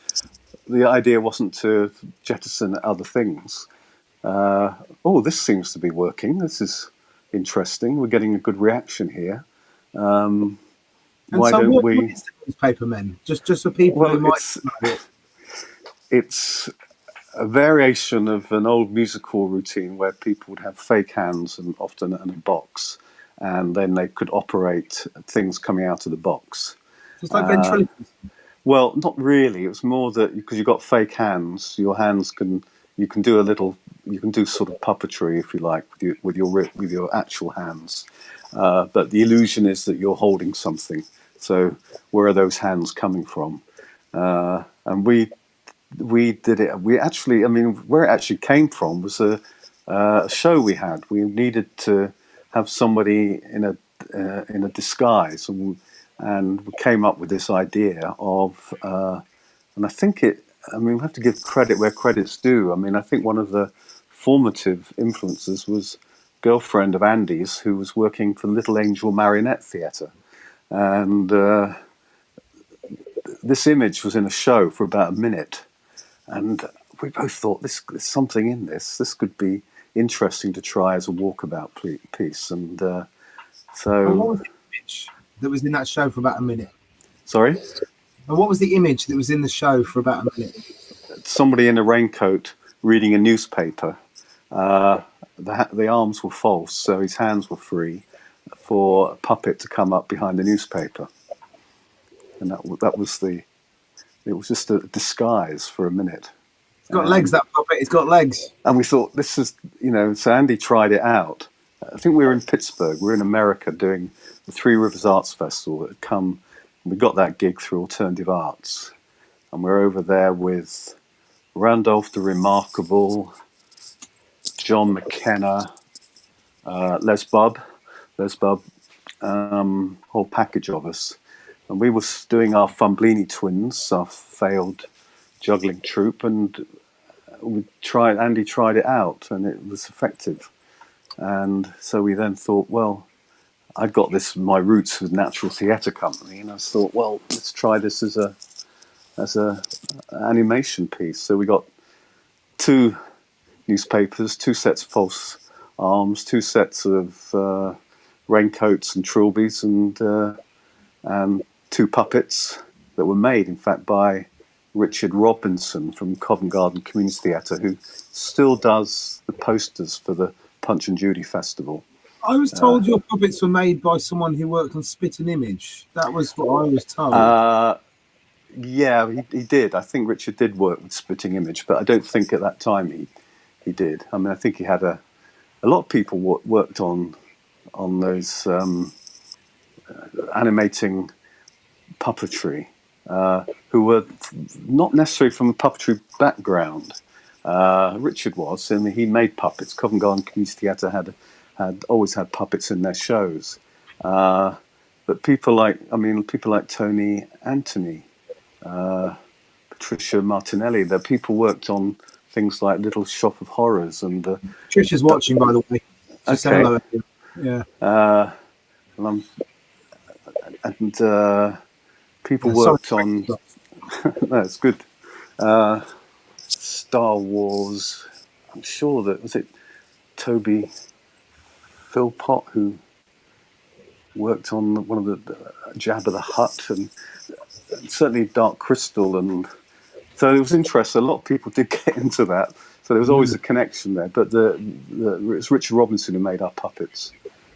The idea wasn't to jettison other things. This seems to be working. This is interesting. We're getting a good reaction here. Why don't we? What is the Newspaper Men? Just for people who might. It's a variation of an old musical routine where people would have fake hands and often in a box, and then they could operate things coming out of the box. So it's like ventriloquism. Well, not really. It was more that because you've got fake hands, you can do sort of puppetry, if you like, with your actual hands. But the illusion is that you're holding something. So where are those hands coming from? And we did it. Where it actually came from was a show we had. We needed to have somebody in a disguise, and we came up with this idea of, and I think we have to give credit where credit's due. I think one of the formative influences was a girlfriend of Andy's who was working for Little Angel Marionette Theatre, and this image was in a show for about a minute. And we both thought, there's something in this. This could be interesting to try as a walkabout piece. And so... What was the image that was in that show for about a minute? Sorry? And what was the image that was in the show for about a minute? Somebody in a raincoat reading a newspaper. the arms were false, so his hands were free, for a puppet to come up behind the newspaper, and that was the. It was just a disguise for a minute. It's got legs, that puppet. It's got legs. And we thought, this is, so Andy tried it out. I think we were in Pittsburgh. We were in America doing the Three Rivers Arts Festival that had come. We got that gig through Alternative Arts. And we're over there with Randolph the Remarkable, John McKenna, Les Bubb, whole package of us. And we were doing our Fumblini Twins, our failed juggling troupe, and Andy tried it out, and it was effective. And so we then thought, well, I'd got my roots with Natural Theatre Company, and I thought, well, let's try this as a animation piece. So we got 2 newspapers, 2 sets of false arms, 2 sets of raincoats and trilbies, and 2 puppets that were made, in fact, by Richard Robinson from Covent Garden Community Theatre, who still does the posters for the Punch and Judy Festival. I was told your puppets were made by someone who worked on Spit and Image. That was what I was told. Yeah, he did. I think Richard did work with Spitting Image, but I don't think at that time he did. I mean, I think he had a lot of people worked on those animating puppetry, who were not necessarily from a puppetry background. Richard was, and he made puppets. Covent Garden Community Theatre had always had puppets in their shows. But people like Tony Anthony, Patricia Martinelli, the people worked on things like Little Shop of Horrors and. Patricia's watching, by the way. Okay. Yeah. People worked on. That's good. Star Wars. I'm sure that was it. Toby Philpott, who worked on one of the Jabba the Hutt, and certainly Dark Crystal, and so it was interesting. A lot of people did get into that, so there was always a connection there. But it's Richard Robinson who made our puppets.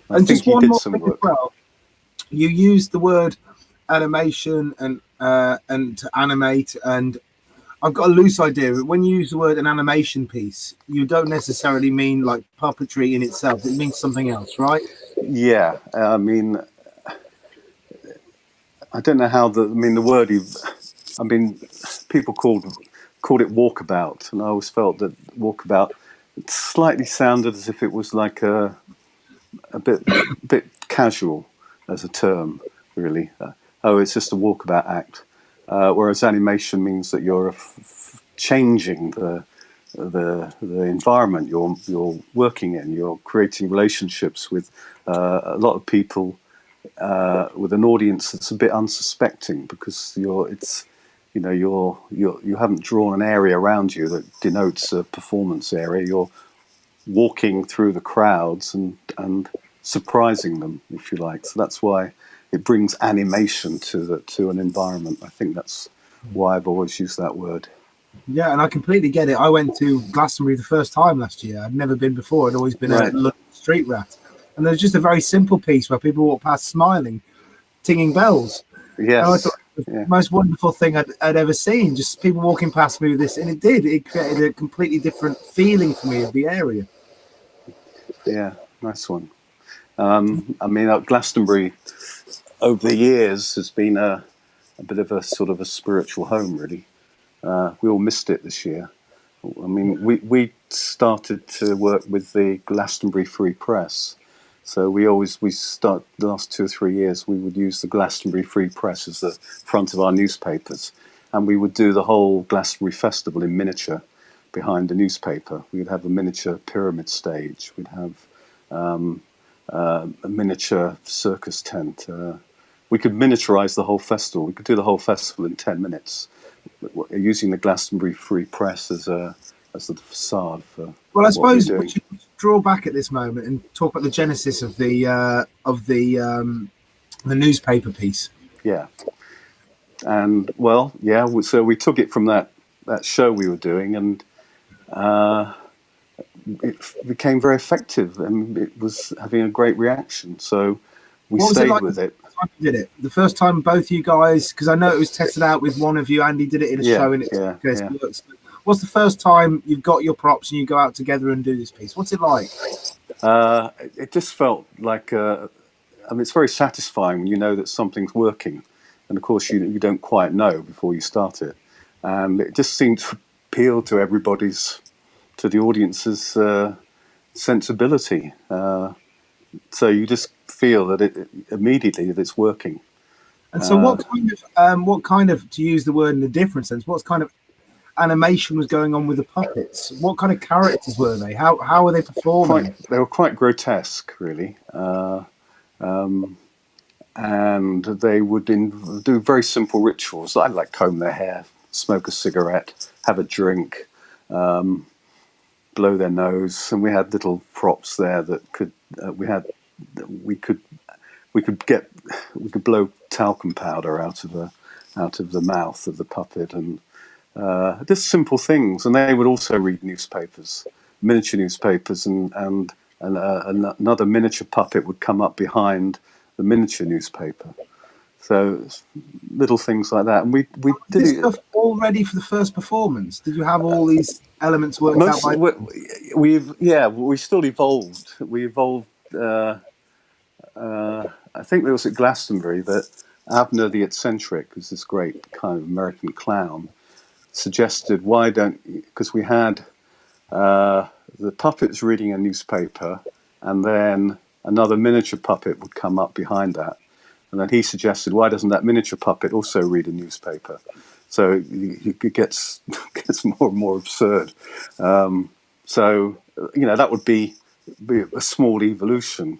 And just one more thing as well. You used the word animation and to animate, and I've got a loose idea. When you use the word an animation piece, you don't necessarily mean like puppetry in itself. It means something else, right? Yeah, I mean, I don't know how the word. People called it walkabout, and I always felt that walkabout slightly sounded as if it was like a bit casual as a term, really. It's just a walkabout act. Whereas animation means that you're changing the environment you're working in. You're creating relationships with a lot of people, with an audience that's a bit unsuspecting, because you haven't drawn an area around you that denotes a performance area. You're walking through the crowds and surprising them, if you like. So that's why it brings animation to an environment. I think that's why I've always used that word. Yeah, and I completely get it. I went to Glastonbury the first time last year. I'd never been before. I'd always been a street rat. And there's just a very simple piece where people walk past smiling, tinging bells. Yes. And I thought it was the most wonderful thing I'd ever seen. Just people walking past me with this. And it created a completely different feeling for me of the area. Yeah, nice one. Glastonbury over the years has been a bit of a sort of a spiritual home, really. We all missed it this year. I mean, we started to work with the Glastonbury Free Press. So we start the last 2 or 3 years, we would use the Glastonbury Free Press as the front of our newspapers. And we would do the whole Glastonbury Festival in miniature behind the newspaper. We'd have a miniature pyramid stage. We'd have a miniature circus tent. We could miniaturize the whole festival. We could do the whole festival in 10 minutes, using the Glastonbury Free Press as the facade for. Well, I suppose we should draw back at this moment and talk about the genesis of the newspaper piece. Yeah, and so we took it from that show we were doing, and it became very effective, and it was having a great reaction. So we What was it stayed like with it. the first time you did it? The first time both you guys, because I know it was tested out with one of you. Andy did it in a show, and it works. What's the first time you've got your props and you go out together and do this piece? What's it like? It just felt like, I mean, it's very satisfying when you know that something's working. And of course, you don't quite know before you start it. And it just seemed to appeal to to the audience's sensibility. So you just feel that it immediately that it's working. And so, what kind of, to use the word in a different sense, what kind of animation was going on with the puppets? What kind of characters were they? How were they performing? They were quite grotesque, really. And they would do very simple rituals. I'd like comb their hair, smoke a cigarette, have a drink, blow their nose, and we had little props there that could we could blow talcum powder out of the mouth of the puppet, and just simple things. And they would also read newspapers, miniature newspapers, and another miniature puppet would come up behind the miniature newspaper. So little things like that, and we did this stuff all ready for the first performance. Did you have all these elements worked out? We still evolved. We evolved. I think it was at Glastonbury that Abner the Eccentric, who's this great kind of American clown, suggested because we had the puppets reading a newspaper, and then another miniature puppet would come up behind that. And then he suggested, why doesn't that miniature puppet also read a newspaper? So it gets more and more absurd. So, that would be a small evolution.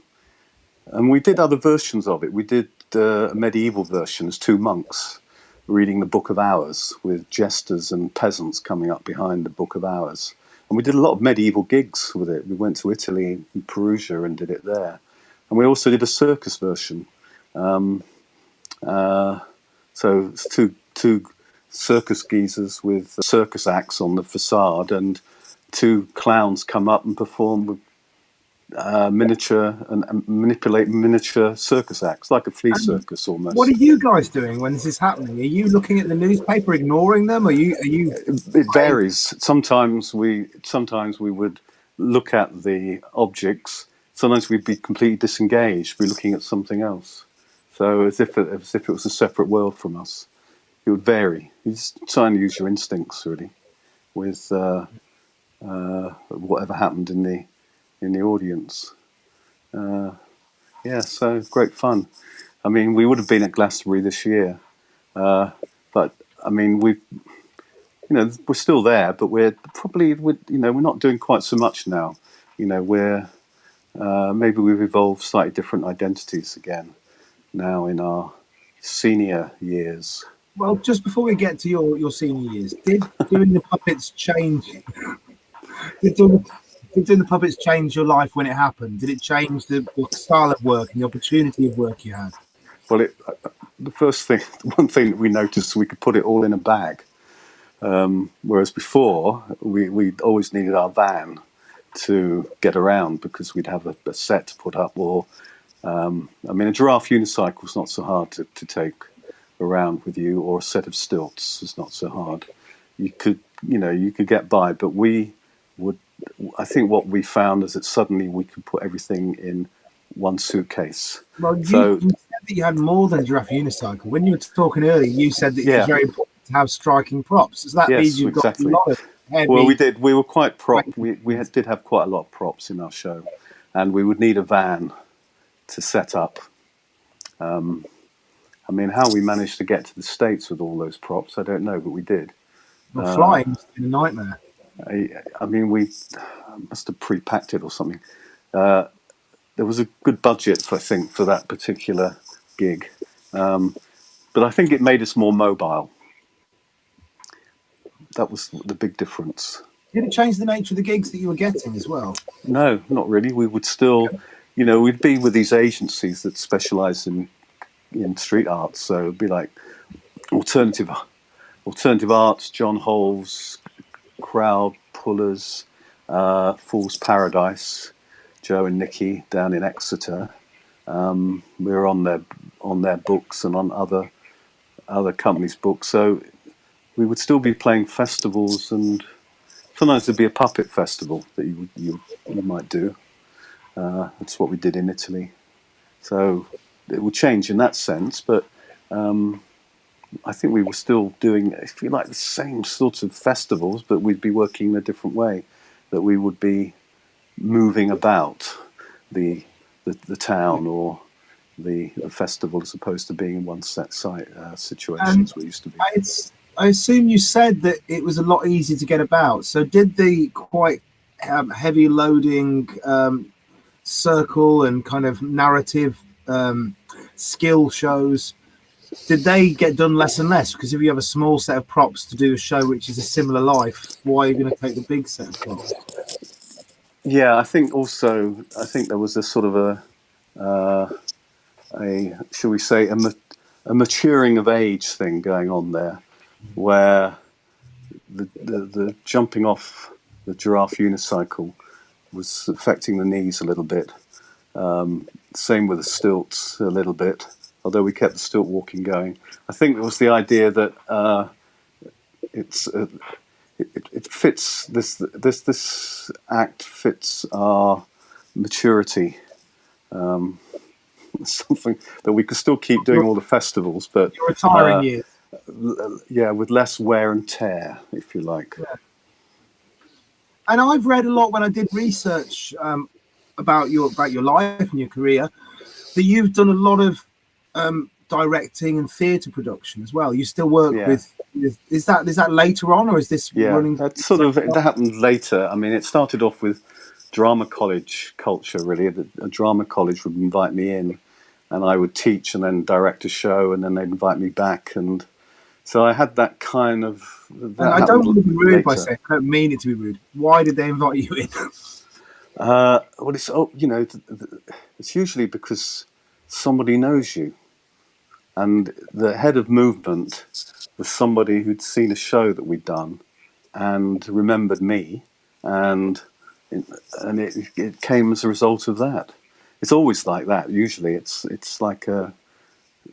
And we did other versions of it. We did a medieval version as two monks reading the Book of Hours with jesters and peasants coming up behind the Book of Hours. And we did a lot of medieval gigs with it. We went to Italy and Perugia and did it there. And we also did a circus version. So it's two circus geezers with circus acts on the facade, and two clowns come up and perform with miniature and manipulate miniature circus acts, like a flea circus almost. What are you guys doing when this is happening? Are you looking at the newspaper, ignoring them? Are you? It varies. Sometimes we would look at the objects. Sometimes we'd be completely disengaged, be looking at something else. So as if it was a separate world from us. It would vary. You just try and use your instincts really, with whatever happened in the audience. So great fun. I mean, we would have been at Glastonbury this year, but I mean, we're still there, but we're not doing quite so much now. We're maybe we've evolved slightly different identities again now in our senior years. Well, just before we get to your senior years, did doing the puppets change? Did doing the puppets change your life when it happened? Did it change the style of work and the opportunity of work you had? Well, one thing that we noticed, we could put it all in a bag, whereas before we always needed our van to get around because we'd have a set to put up, or a giraffe unicycle is not so hard to take around with you, or a set of stilts is not so hard. You could get by, but I think what we found is that suddenly we could put everything in one suitcase. Well, you said that you had more than a giraffe unicycle. When you were talking earlier, you said that it was very important to have striking props. Does that mean you've got a lot of heavy? Well, we did. We were quite did have quite a lot of props in our show, and we would need a van to set up. How we managed to get to the States with all those props, I don't know, but we did. Well, flying must have been a nightmare. We must have pre-packed it or something. There was a good budget, I think, for that particular gig. But I think it made us more mobile. That was the big difference. Did it change the nature of the gigs that you were getting as well? No, not really. We would still, we'd be with these agencies that specialise in street art. So it'd be like alternative arts, John Holes, crowd pullers, Fool's Paradise, Joe and Nikki down in Exeter. We were on their books and on other companies' books. So we would still be playing festivals, and sometimes there'd be a puppet festival that you might do. That's what we did in Italy. So it would change in that sense, but I think we were still doing, if you like, the same sorts of festivals, but we'd be working in a different way. That we would be moving about the town or the festival as opposed to being in one set site situation as we used to be. I assume you said that it was a lot easier to get about. So did the quite heavy loading circle and kind of narrative skill shows, did they get done less and less? Because if you have a small set of props to do a show which is a similar life, why are you going to take the big set of props? Yeah, I think there was a sort of shall we say, a maturing of age thing going on there, where the jumping off the giraffe unicycle was affecting the knees a little bit. Same with the stilts a little bit, although we kept the stilt walking going. I think it was the idea that it fits this act fits our maturity. Something that we could still keep doing all the festivals, but your retiring years. Yeah, with less wear and tear, if you like. Yeah. And I've read a lot when I did research about your life and your career, that you've done a lot of directing and theatre production as well. You still work with is that later on, or is this running? That's that happened later. I mean, it started off with drama college culture, really. A drama college would invite me in, and I would teach and then direct a show, and then they'd invite me back. And so I had that kind of... I don't want to be rude by saying, I don't mean it to be rude. Why did they invite you in? Well, it's usually because somebody knows you. And the head of movement was somebody who'd seen a show that we'd done and remembered me, and it came as a result of that. It's always like that. Usually, it's like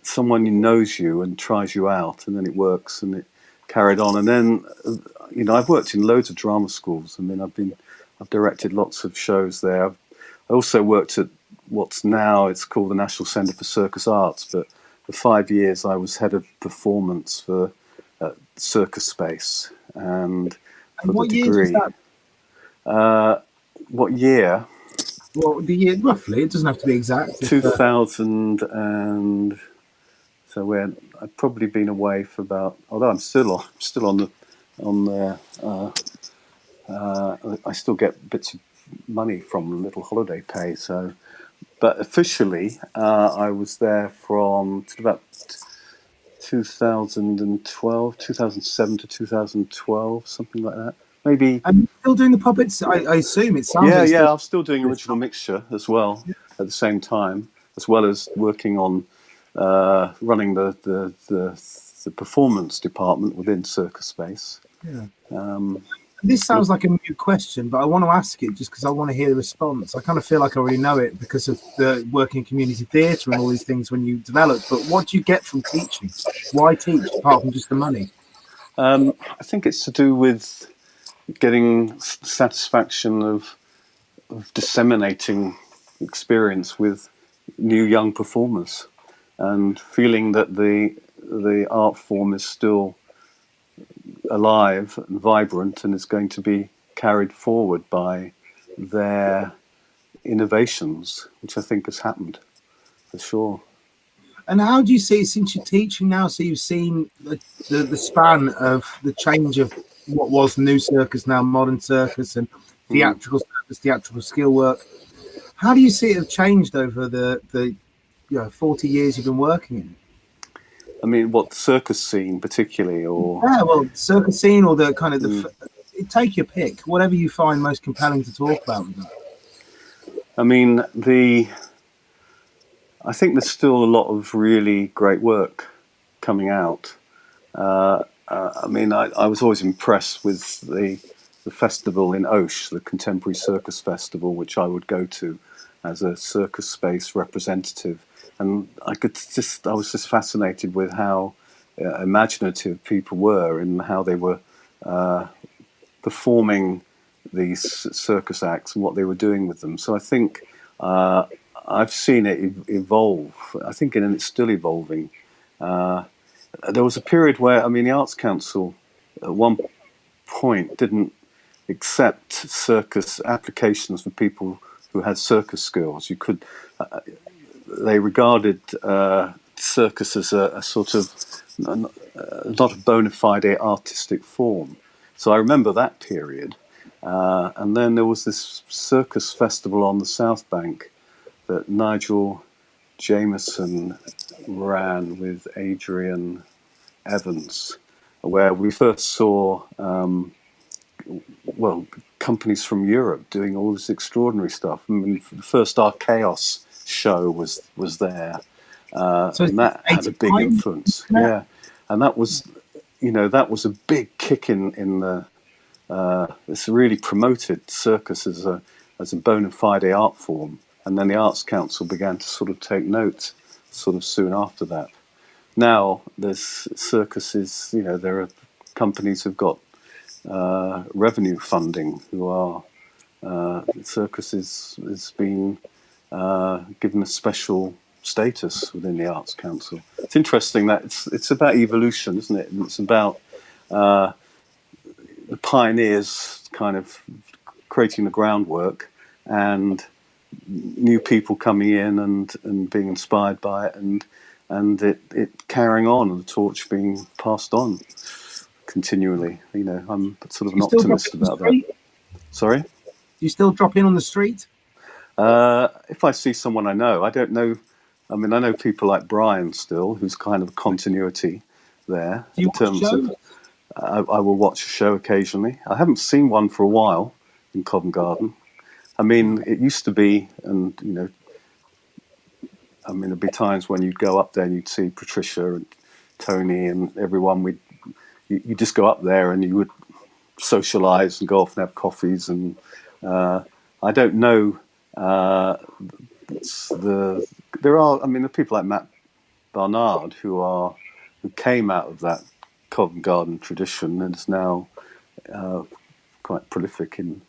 someone who knows you and tries you out, and then it works, and it carried on. And then, I've worked in loads of drama schools. I mean, I've directed lots of shows there. I also worked at what's now it's called the National Centre for Circus Arts, but for 5 years I was head of performance for Circus Space, and for what the degree. Years was that? What year? Well, the year roughly. It doesn't have to be exact. 2000 and so I've probably been away for about. Although I'm still on there. I still get bits of money from a little holiday pay. So, but officially, I was there from about 2012, 2007 to 2012, something like that. Maybe. And you're still doing the puppets? I assume it sounds. Yeah. I'm still doing original mixture as well at the same time, as well as working on running the performance department within Circus Space. Yeah. This sounds like a new question, but I want to ask it just because I want to hear the response. I kind of feel like I already know it because of the working in community theatre and all these things when you develop. But what do you get from teaching? Why teach apart from just the money? I think it's to do with getting satisfaction of disseminating experience with new young performers, and feeling that the art form is still alive and vibrant and is going to be carried forward by their innovations, which I think has happened for sure. And how do you see, since you're teaching now, so you've seen the span of the change of what was new circus, now modern circus, and theatrical circus, theatrical skill work. How do you see it have changed over the 40 years you've been working in it? I mean, what, the circus scene particularly, or circus scene, or the kind of take your pick, whatever you find most compelling to talk about with that. I mean, I think there's still a lot of really great work coming out. I mean, I was always impressed with the the festival in Auch, the Contemporary Circus Festival, which I would go to as a circus space representative, and I was just fascinated with how imaginative people were and how they were performing these circus acts and what they were doing with them. So I think I've seen it evolve. I think it's still evolving. There was a period where, the Arts Council at one point didn't accept circus applications for people who had circus skills. They regarded circus as a sort of not a bona fide artistic form. So I remember that period. And then there was this circus festival on the South Bank that Nigel Jameson ran with Adrian Evans, where we first saw companies from Europe doing all this extraordinary stuff. The first Archaeos show was there, and that had a big influence. Yeah, and that was a big kick in the. It's really promoted circus as a bona fide art form, and then the Arts Council began to sort of take note, sort of soon after that. Now there's circuses. There are companies who've got revenue funding who are circus has been given a special status within the Arts Council. It's interesting that it's about evolution, isn't it? And it's about the pioneers kind of creating the groundwork and new people coming in and being inspired by it and it carrying on and the torch being passed on continually. I'm sort of an optimist about that. Sorry? Do you still drop in on the street? If I see someone I know, I don't know. I know people like Brian still, who's kind of continuity there. Do you watch shows? I will watch a show occasionally. I haven't seen one for a while in Covent Garden. It used to be, and there'd be times when you'd go up there and you'd see Patricia and Tony and everyone. You just go up there and you would socialise and go off and have coffees. And I don't know. There are people like Matt Barnard who came out of that Covent Garden tradition and is now quite prolific in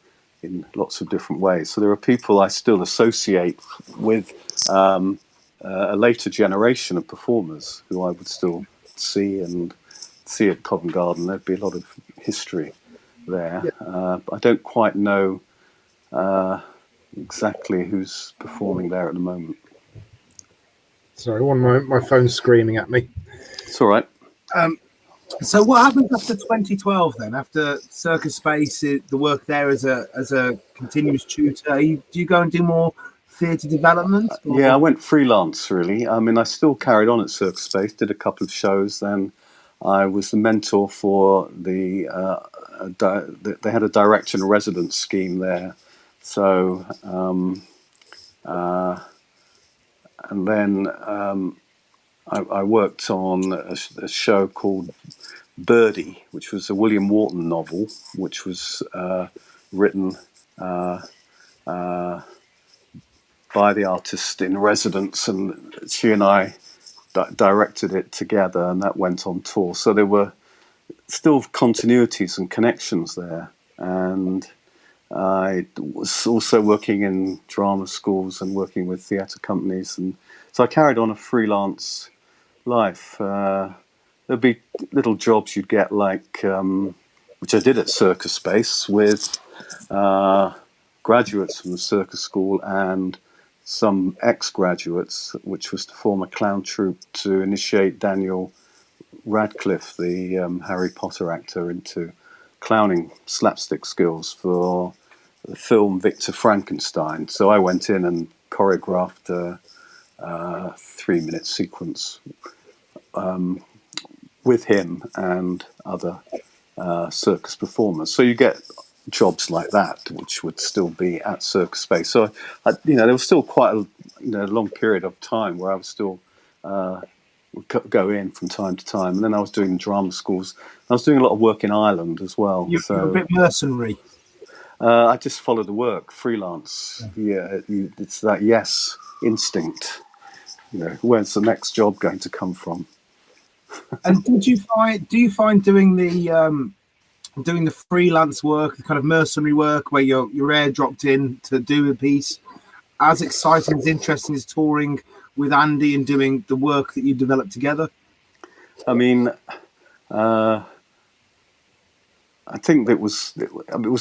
lots of different ways. So there are people I still associate with a later generation of performers who I would still see at Covent Garden. There'd be a lot of history there. Yeah. I don't quite know exactly who's performing there at the moment. Sorry, my phone's screaming at me. It's all right. So what happens after 2012 then? After Circus Space, the work there as a continuous tutor, do you go and do more theatre development? Yeah, I went freelance really. I still carried on at Circus Space, did a couple of shows. Then I was the mentor for they had a director in residence scheme there. So and then I worked on a show called Birdie, which was a William Wharton novel, which was written by the artist in residence, and she and I directed it together, and that went on tour. So there were still continuities and connections there, and I was also working in drama schools and working with theatre companies, and so I carried on a freelance life. There'd be little jobs you'd get, like which I did at Circus Space with graduates from the circus school and some ex-graduates, which was to form a clown troupe to initiate Daniel Radcliffe, the Harry Potter actor, into clowning slapstick skills for the film Victor Frankenstein. So I went in and choreographed a 3-minute sequence with him and other circus performers. So you get jobs like that, which would still be at Circus Space. So, there was still quite a long period of time where I was still would go in from time to time. And then I was doing drama schools. I was doing a lot of work in Ireland as well. You're a bit mercenary. I just follow the work, freelance. Yeah, it's that yes instinct. Where's the next job going to come from? And do you find doing the freelance work, the kind of mercenary work where you're airdropped in to do a piece, as exciting, as interesting as touring with Andy and doing the work that you developed together? I mean, I think it was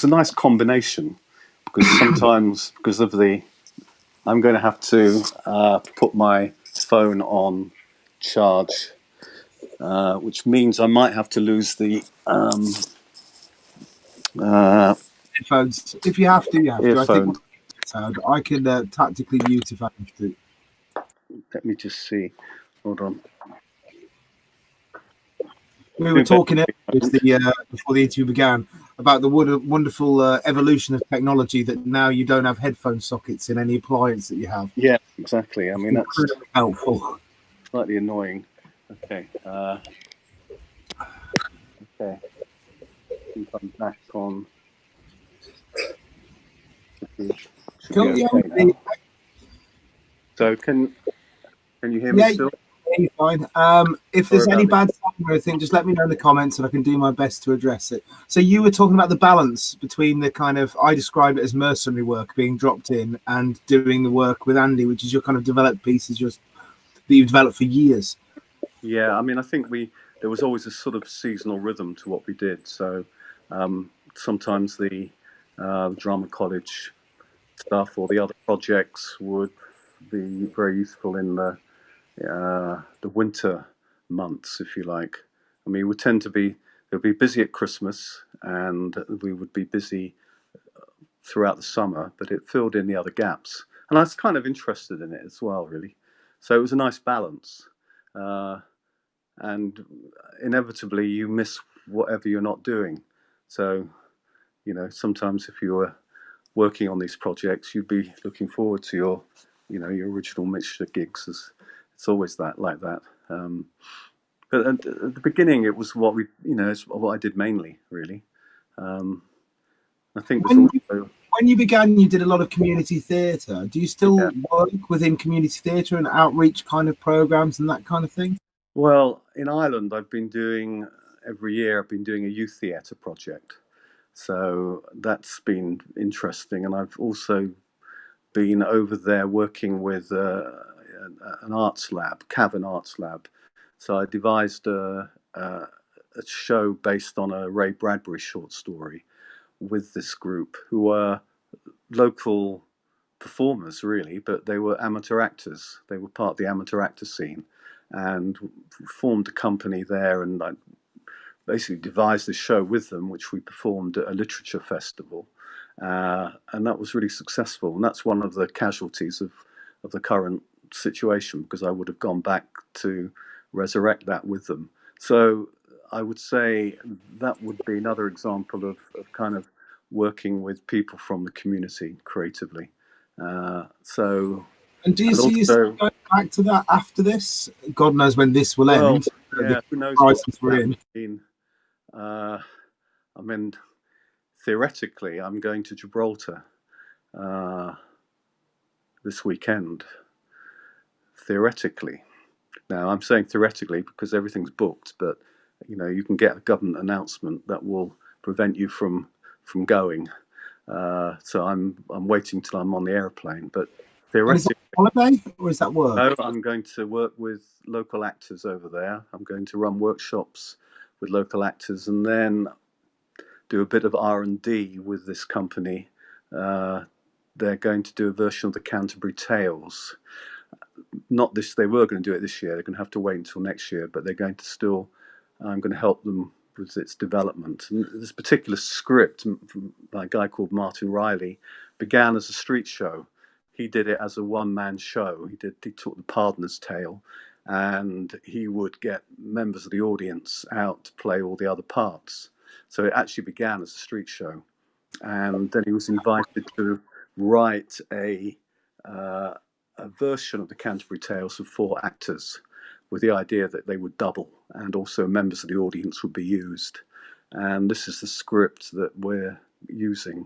a nice combination, because sometimes, because of I'm going to have to put my phone on charge, which means I might have to lose the Headphones. If you have to, you have earphone. to. I can tactically mute if I have to. Let me just see. Hold on. We were talking before the interview began about the wonderful evolution of technology, that now you don't have headphone sockets in any appliance that you have. Yeah, exactly. I mean, that's incredibly helpful. Slightly annoying. Okay. Okay. I think I'm back on. Should be okay now. So can you hear me still? Yeah, fine. If there's any bad sound or anything, just let me know in the comments and I can do my best to address it. So you were talking about the balance between the kind of, I describe it as mercenary work, being dropped in, and doing the work with Andy, which is your kind of developed pieces that you've developed for years. Yeah, I mean, I think there was always a sort of seasonal rhythm to what we did. So sometimes the drama college stuff or the other projects would be very useful in the winter months, if you like. I mean, they'd be busy at Christmas, and we would be busy throughout the summer, but it filled in the other gaps. And I was kind of interested in it as well, really. So it was a nice balance. And inevitably you miss whatever you're not doing. So, sometimes if you were working on these projects, you'd be looking forward to your original mixture gigs. It's always like that. But at the beginning, it was it's what I did mainly, really. I think when you began, you did a lot of community theatre. Do you still work within community theatre and outreach kind of programs and that kind of thing? Well, in Ireland, every year I've been doing a youth theatre project. So that's been interesting. And I've also been over there working with an arts lab, Cavan Arts Lab. So I devised a show based on a Ray Bradbury short story with this group, who were local performers, really, but they were amateur actors. They were part of the amateur actor scene, and formed a company there, and I basically devised this show with them, which we performed at a literature festival, and that was really successful. And that's one of the casualties of the current situation, because I would have gone back to resurrect that with them. So I would say that would be another example of kind of working with people from the community creatively. And do you see yourself going back to that after this? God knows when this will end. Yeah, who knows what we're in. I mean, theoretically, I'm going to Gibraltar this weekend. Theoretically. Now, I'm saying theoretically because everything's booked, but you can get a government announcement that will prevent you from going. So I'm waiting till I'm on the airplane. But theoretically, is that holiday or is that work? No, I'm going to work with local actors over there. I'm going to run workshops with local actors, and then do a bit of R&D with this company. They're going to do a version of the Canterbury Tales. Not this. They were going to do it this year. They're going to have to wait until next year, but they're going to still. I'm going to help them with its development. And this particular script by a guy called Martin Riley began as a street show. He did it as a one-man show. He took the Pardoner's Tale, and he would get members of the audience out to play all the other parts. So it actually began as a street show, and then he was invited to write a version of the Canterbury Tales of 4 actors, with the idea that they would double, and also members of the audience would be used. And this is the script that we're using.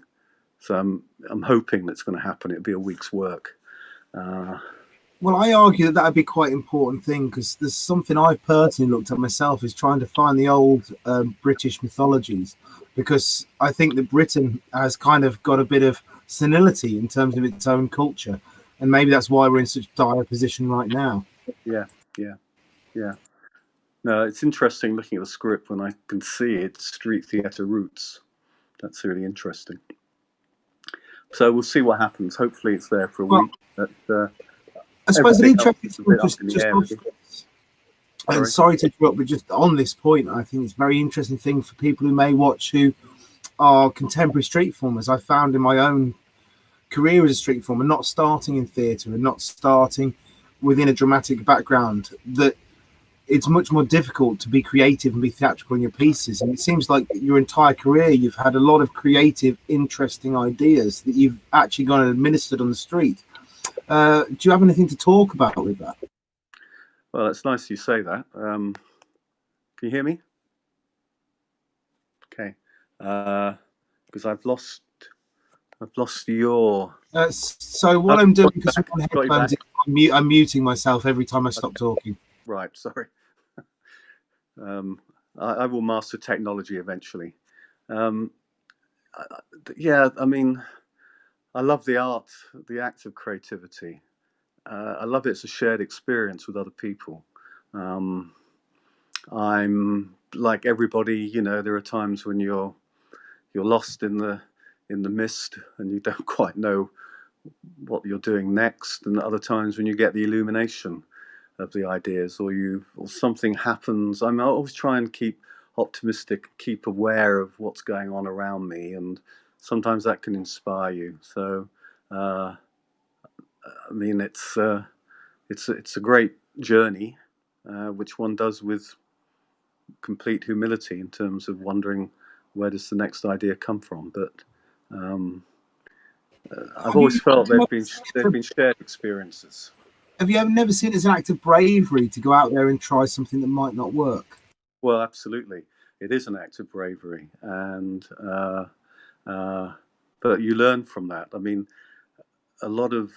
So I'm hoping that's going to happen. It'll be a week's work. Well, I argue that would be quite an important thing, because there's something I've personally looked at myself, is trying to find the old British mythologies, because I think that Britain has kind of got a bit of senility in terms of its own culture, and maybe that's why we're in such dire position right now. Yeah. No, it's interesting looking at the script when I can see its street theatre roots. That's really interesting. So we'll see what happens. Hopefully it's there for a week. But, I suppose an interesting thing, sorry to interrupt, but just on this point, I think it's a very interesting thing for people who may watch who are contemporary street performers. I found in my own career as a street performer, not starting in theatre and not starting within a dramatic background, that it's much more difficult to be creative and be theatrical in your pieces. And it seems like your entire career, you've had a lot of creative, interesting ideas that you've actually gone and administered on the street. Do you have anything to talk about with that? Well, it's nice you say that. Can you hear me? Okay. Because I've lost your... So what I'm doing, because I'm on headphones, I'm muting myself every time I stop talking. Right, sorry. I will master technology eventually. Yeah, I mean, I love the art, the act of creativity. I love it. It's a shared experience with other people. I'm like everybody, you know, there are times when you're lost in the mist and you don't quite know what you're doing next, and other times when you get the illumination of the ideas, or something happens. I always try and keep optimistic, keep aware of what's going on around me, and sometimes that can inspire you. So I mean, it's a great journey, which one does with complete humility in terms of wondering where does the next idea come from. But I've always felt they've been shared experiences. Have you never seen it as an act of bravery to go out there and try something that might not work? Well, absolutely, it is an act of bravery, and but you learn from that. I mean, a lot of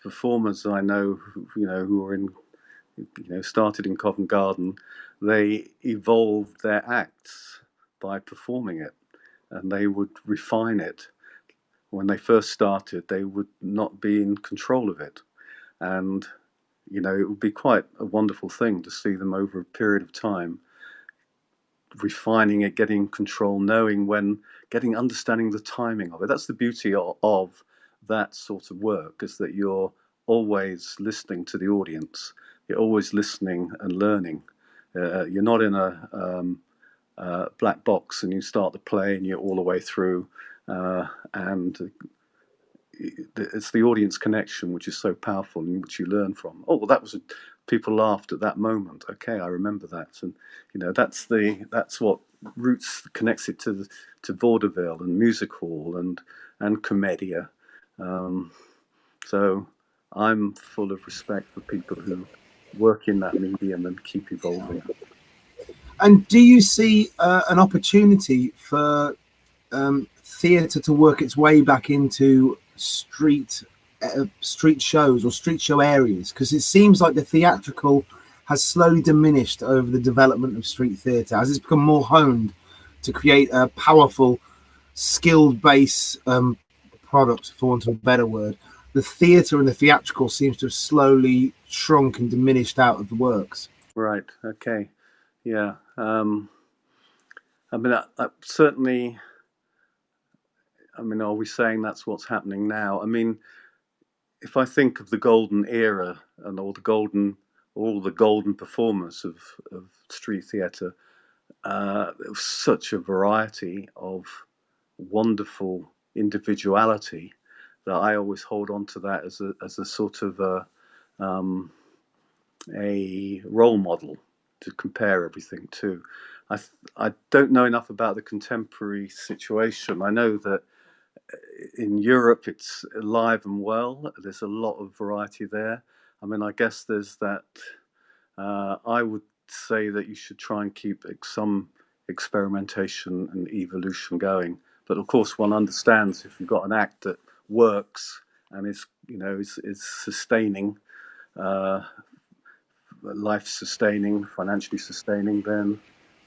performers I know, who are in, started in Covent Garden, they evolved their acts by performing it, and they would refine it. When they first started, they would not be in control of it, and it would be quite a wonderful thing to see them over a period of time refining it, getting control, knowing when, understanding the timing of it. That's the beauty of that sort of work, is that you're always listening to the audience. You're always listening and learning. You're not in a black box and you start the play and you're all the way through, and it's the audience connection which is so powerful and which you learn from. Oh, well, that was people laughed at that moment. Okay, I remember that, and that's what roots connects it to vaudeville and music hall and commedia. So I'm full of respect for people who work in that medium and keep evolving. And do you see an opportunity for theatre to work its way back into street shows or street show areas? Because it seems like the theatrical has slowly diminished over the development of street theatre as it's become more honed to create a powerful, skilled base product, for want of a better word. The theatre and the theatrical seems to have slowly shrunk and diminished out of the works. Right. Okay. Yeah. I mean, I certainly. I mean, are we saying that's what's happening now? I mean, if I think of the golden era and all the golden performers of street theatre, there was such a variety of wonderful individuality that I always hold on to that as a sort of a role model to compare everything to. I don't know enough about the contemporary situation. I know that in Europe it's alive and well. There's a lot of variety there. I mean, I guess there's that I would say that you should try and keep some experimentation and evolution going. But of course, one understands if you've got an act that works and is sustaining, life sustaining, financially sustaining, then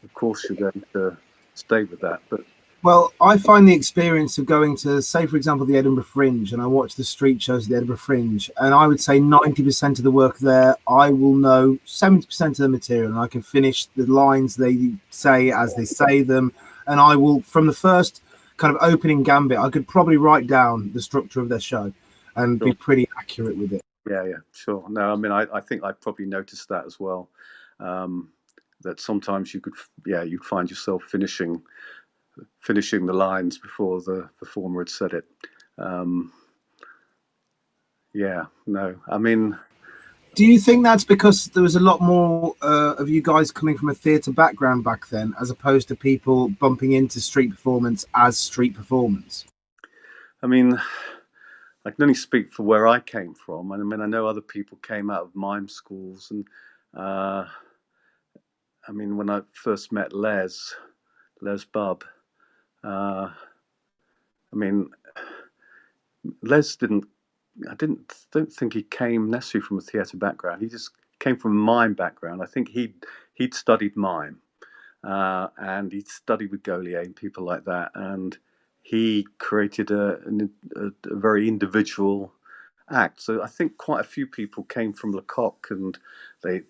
of course you're going to stay with that. But Well, I find the experience of going to, say, for example, the Edinburgh Fringe, and I watch the street shows at the Edinburgh Fringe, and I would say 90% of the work there, I will know 70% of the material, and I can finish the lines they say as they say them, and I will, from the first kind of opening gambit, I could probably write down the structure of their show and be pretty accurate with it. Yeah, sure. No, I mean, I think I probably noticed that as well. That sometimes you'd find yourself finishing the lines before the performer had said it. No, I mean, do you think that's because there was a lot more of you guys coming from a theatre background back then, as opposed to people bumping into street performance as street performance? I mean, I can only speak for where I came from. I mean, I know other people came out of mime schools, and I mean, when I first met Les Bubb, I mean, Les don't think he came necessarily from a theatre background. He just came from a mime background. I think he'd studied mime, and he'd studied with Gaulier and people like that, and he created a very individual act. So I think quite a few people came from Lecoq, and they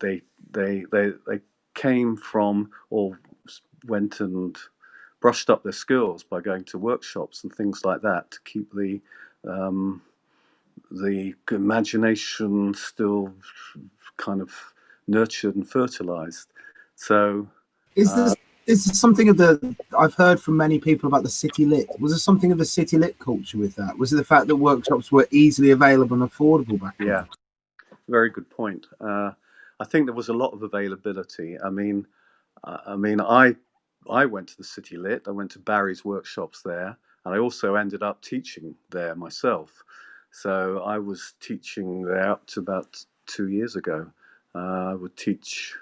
came from or went and brushed up their skills by going to workshops and things like that to keep the imagination still kind of nurtured and fertilized. So Is this something of the, I've heard from many people about the city lit. Was there something of the city lit culture with that? Was it the fact that workshops were easily available and affordable back then? Yeah, very good point. I think there was a lot of availability. I mean, I went to the City Lit. I went to Barry's workshops there, and I also ended up teaching there myself. So I was teaching there up to about 2 years ago. I would teach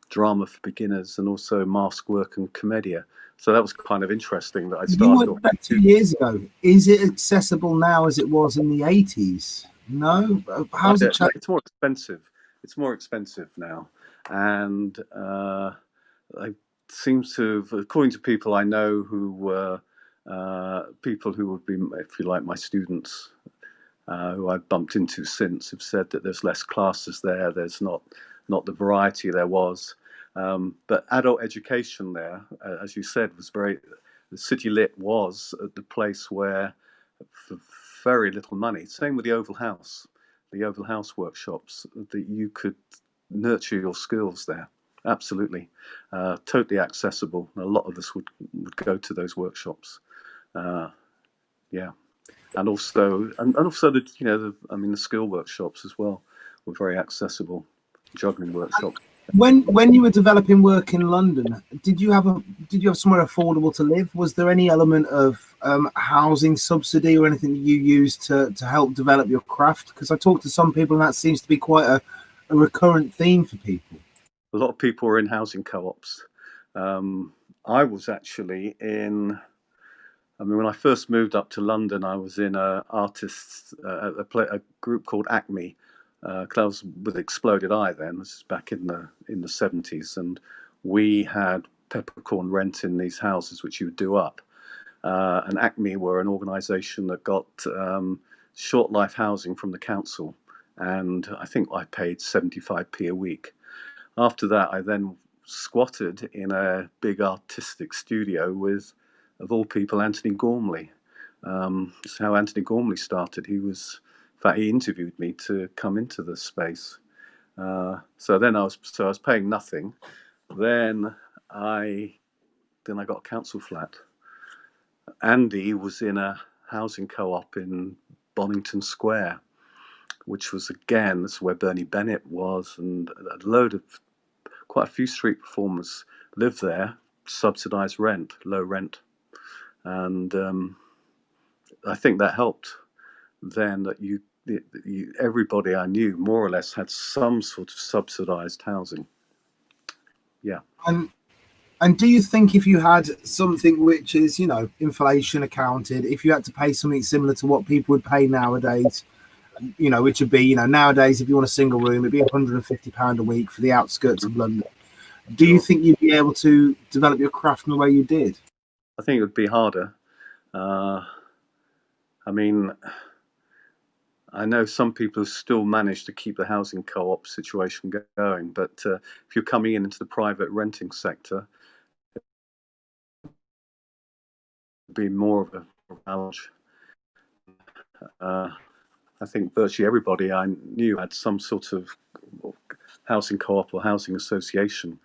drama for beginners and also mask work and commedia. So that was kind of interesting that I started. You went back 2 years ago. Is it accessible now as it was in the 80s? No? How's it changed? It's more expensive. It's more expensive now. And I seem to, according to people I know who were people who would be, if you like, my students, who I've bumped into since, have said that there's less classes there. There's not the variety there was. But adult education there, as you said, was the City Lit was the place where, for very little money, same with the Oval House workshops, that you could nurture your skills there. Absolutely. Totally accessible. A lot of us would go to those workshops. Yeah. And also the skill workshops as well were very accessible. Juggling workshops. When you were developing work in London, did you have somewhere affordable to live? Was there any element of housing subsidy or anything that you used to help develop your craft? Because I talked to some people, and that seems to be quite a recurrent theme for people. A lot of people were in housing co-ops. I was actually in. I mean, when I first moved up to London, I was in a group called Acme. Because I was with Exploded Eye then. This is back in the 70s, and we had peppercorn rent in these houses which you would do up. And Acme were an organisation that got short life housing from the council, and I think I paid 75p a week. After that, I then squatted in a big artistic studio with, of all people, Anthony Gormley. That's how Anthony Gormley started. In fact, he interviewed me to come into the space. So I was paying nothing. Then I got a council flat. Andy was in a housing co-op in Bonington Square, which was, again, that's where Bernie Bennett was, and quite a few street performers lived there, subsidised rent, low rent, and I think that helped. Then that everybody I knew more or less had some sort of subsidized housing. Yeah. And do you think if you had something which is, inflation accounted, if you had to pay something similar to what people would pay nowadays, which would be, nowadays, if you want a single room, it'd be £150 a week for the outskirts of London. Do you think you'd be able to develop your craft in the way you did? I think it would be harder. I mean, I know some people still manage to keep the housing co-op situation going, but if you're coming into the private renting sector, it'd be more of a challenge. I think virtually everybody I knew had some sort of housing co-op or housing association,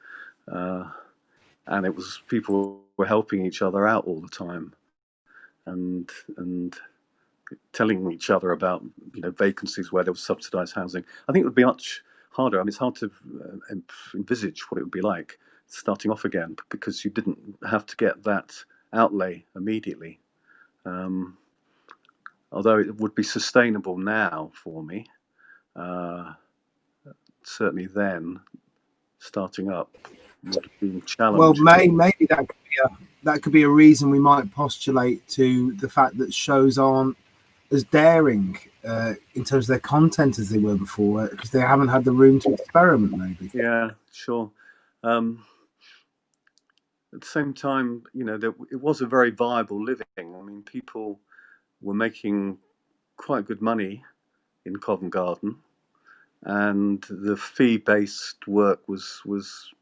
and it was people were helping each other out all the time, and telling each other about vacancies where there was subsidised housing. I think it would be much harder. I mean, it's hard to envisage what it would be like starting off again, because you didn't have to get that outlay immediately. Although it would be sustainable now for me, certainly then, starting up would have been challenging. Well, maybe that could be a reason we might postulate to the fact that shows aren't as daring in terms of their content as they were before, because they haven't had the room to experiment, maybe. Yeah, sure. At the same time, it was a very viable living. I mean, people were making quite good money in Covent Garden, and the fee-based work was it was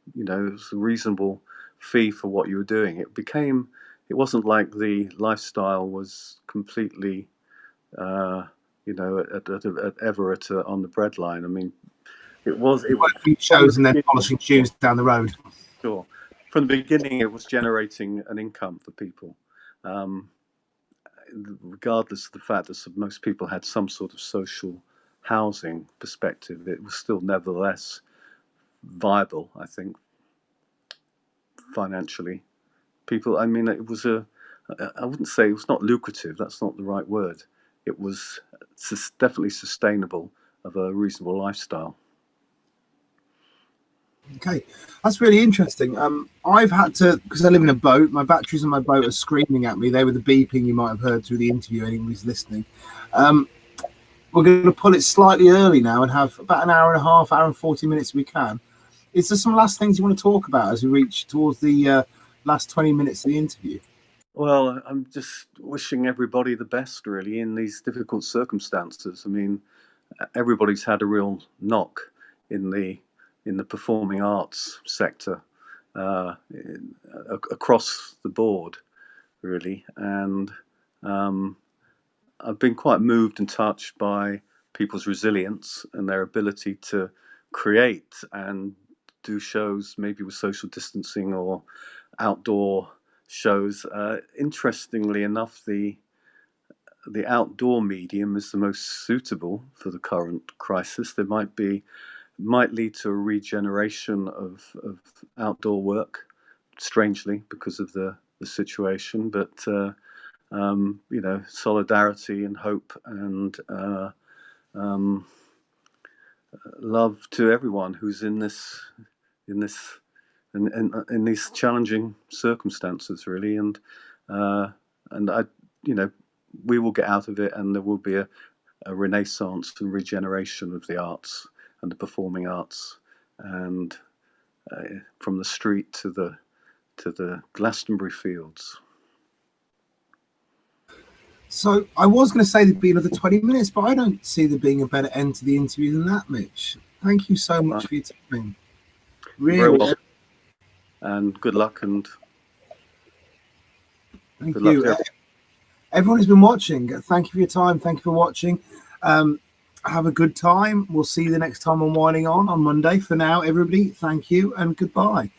a reasonable fee for what you were doing. It wasn't like the lifestyle was completely ever on the breadline. I mean, it was shows and then polishing shoes down the road. Sure. From the beginning, it was generating an income for people, regardless of the fact that most people had some sort of social housing perspective. It was still nevertheless viable, I think, financially. People, I mean, it was I wouldn't say it was not lucrative. That's not the right word. It was definitely sustainable, of a reasonable lifestyle. Okay, that's really interesting. I've had to, because I live in a boat, my batteries on my boat are screaming at me. They were the beeping you might have heard through the interview, anyone who's listening. We're going to pull it slightly early now and have about an hour and a half, hour and 40 minutes if we can. Is there some last things you want to talk about as we reach towards the last 20 minutes of the interview? Well, I'm just wishing everybody the best, really, in these difficult circumstances. I mean, everybody's had a real knock in the performing arts sector across the board, really. And I've been quite moved and touched by people's resilience and their ability to create and do shows, maybe with social distancing or outdoor shows. Interestingly enough, the outdoor medium is the most suitable for the current crisis. There might lead to a regeneration of outdoor work, strangely, because of the situation. But solidarity and hope and love to everyone who's in these challenging circumstances, really. And we will get out of it, and there will be a renaissance and regeneration of the arts and the performing arts, and from the street to the Glastonbury fields. So I was going to say there'd be another 20 minutes, but I don't see there being a better end to the interview than that, Mitch. Thank you so much for your time. Really. Very well. And good luck. And thank you. Everyone who's been watching, thank you for your time. Thank you for watching. Have a good time. We'll see you the next time on Whining On Monday. For now, everybody, thank you and goodbye.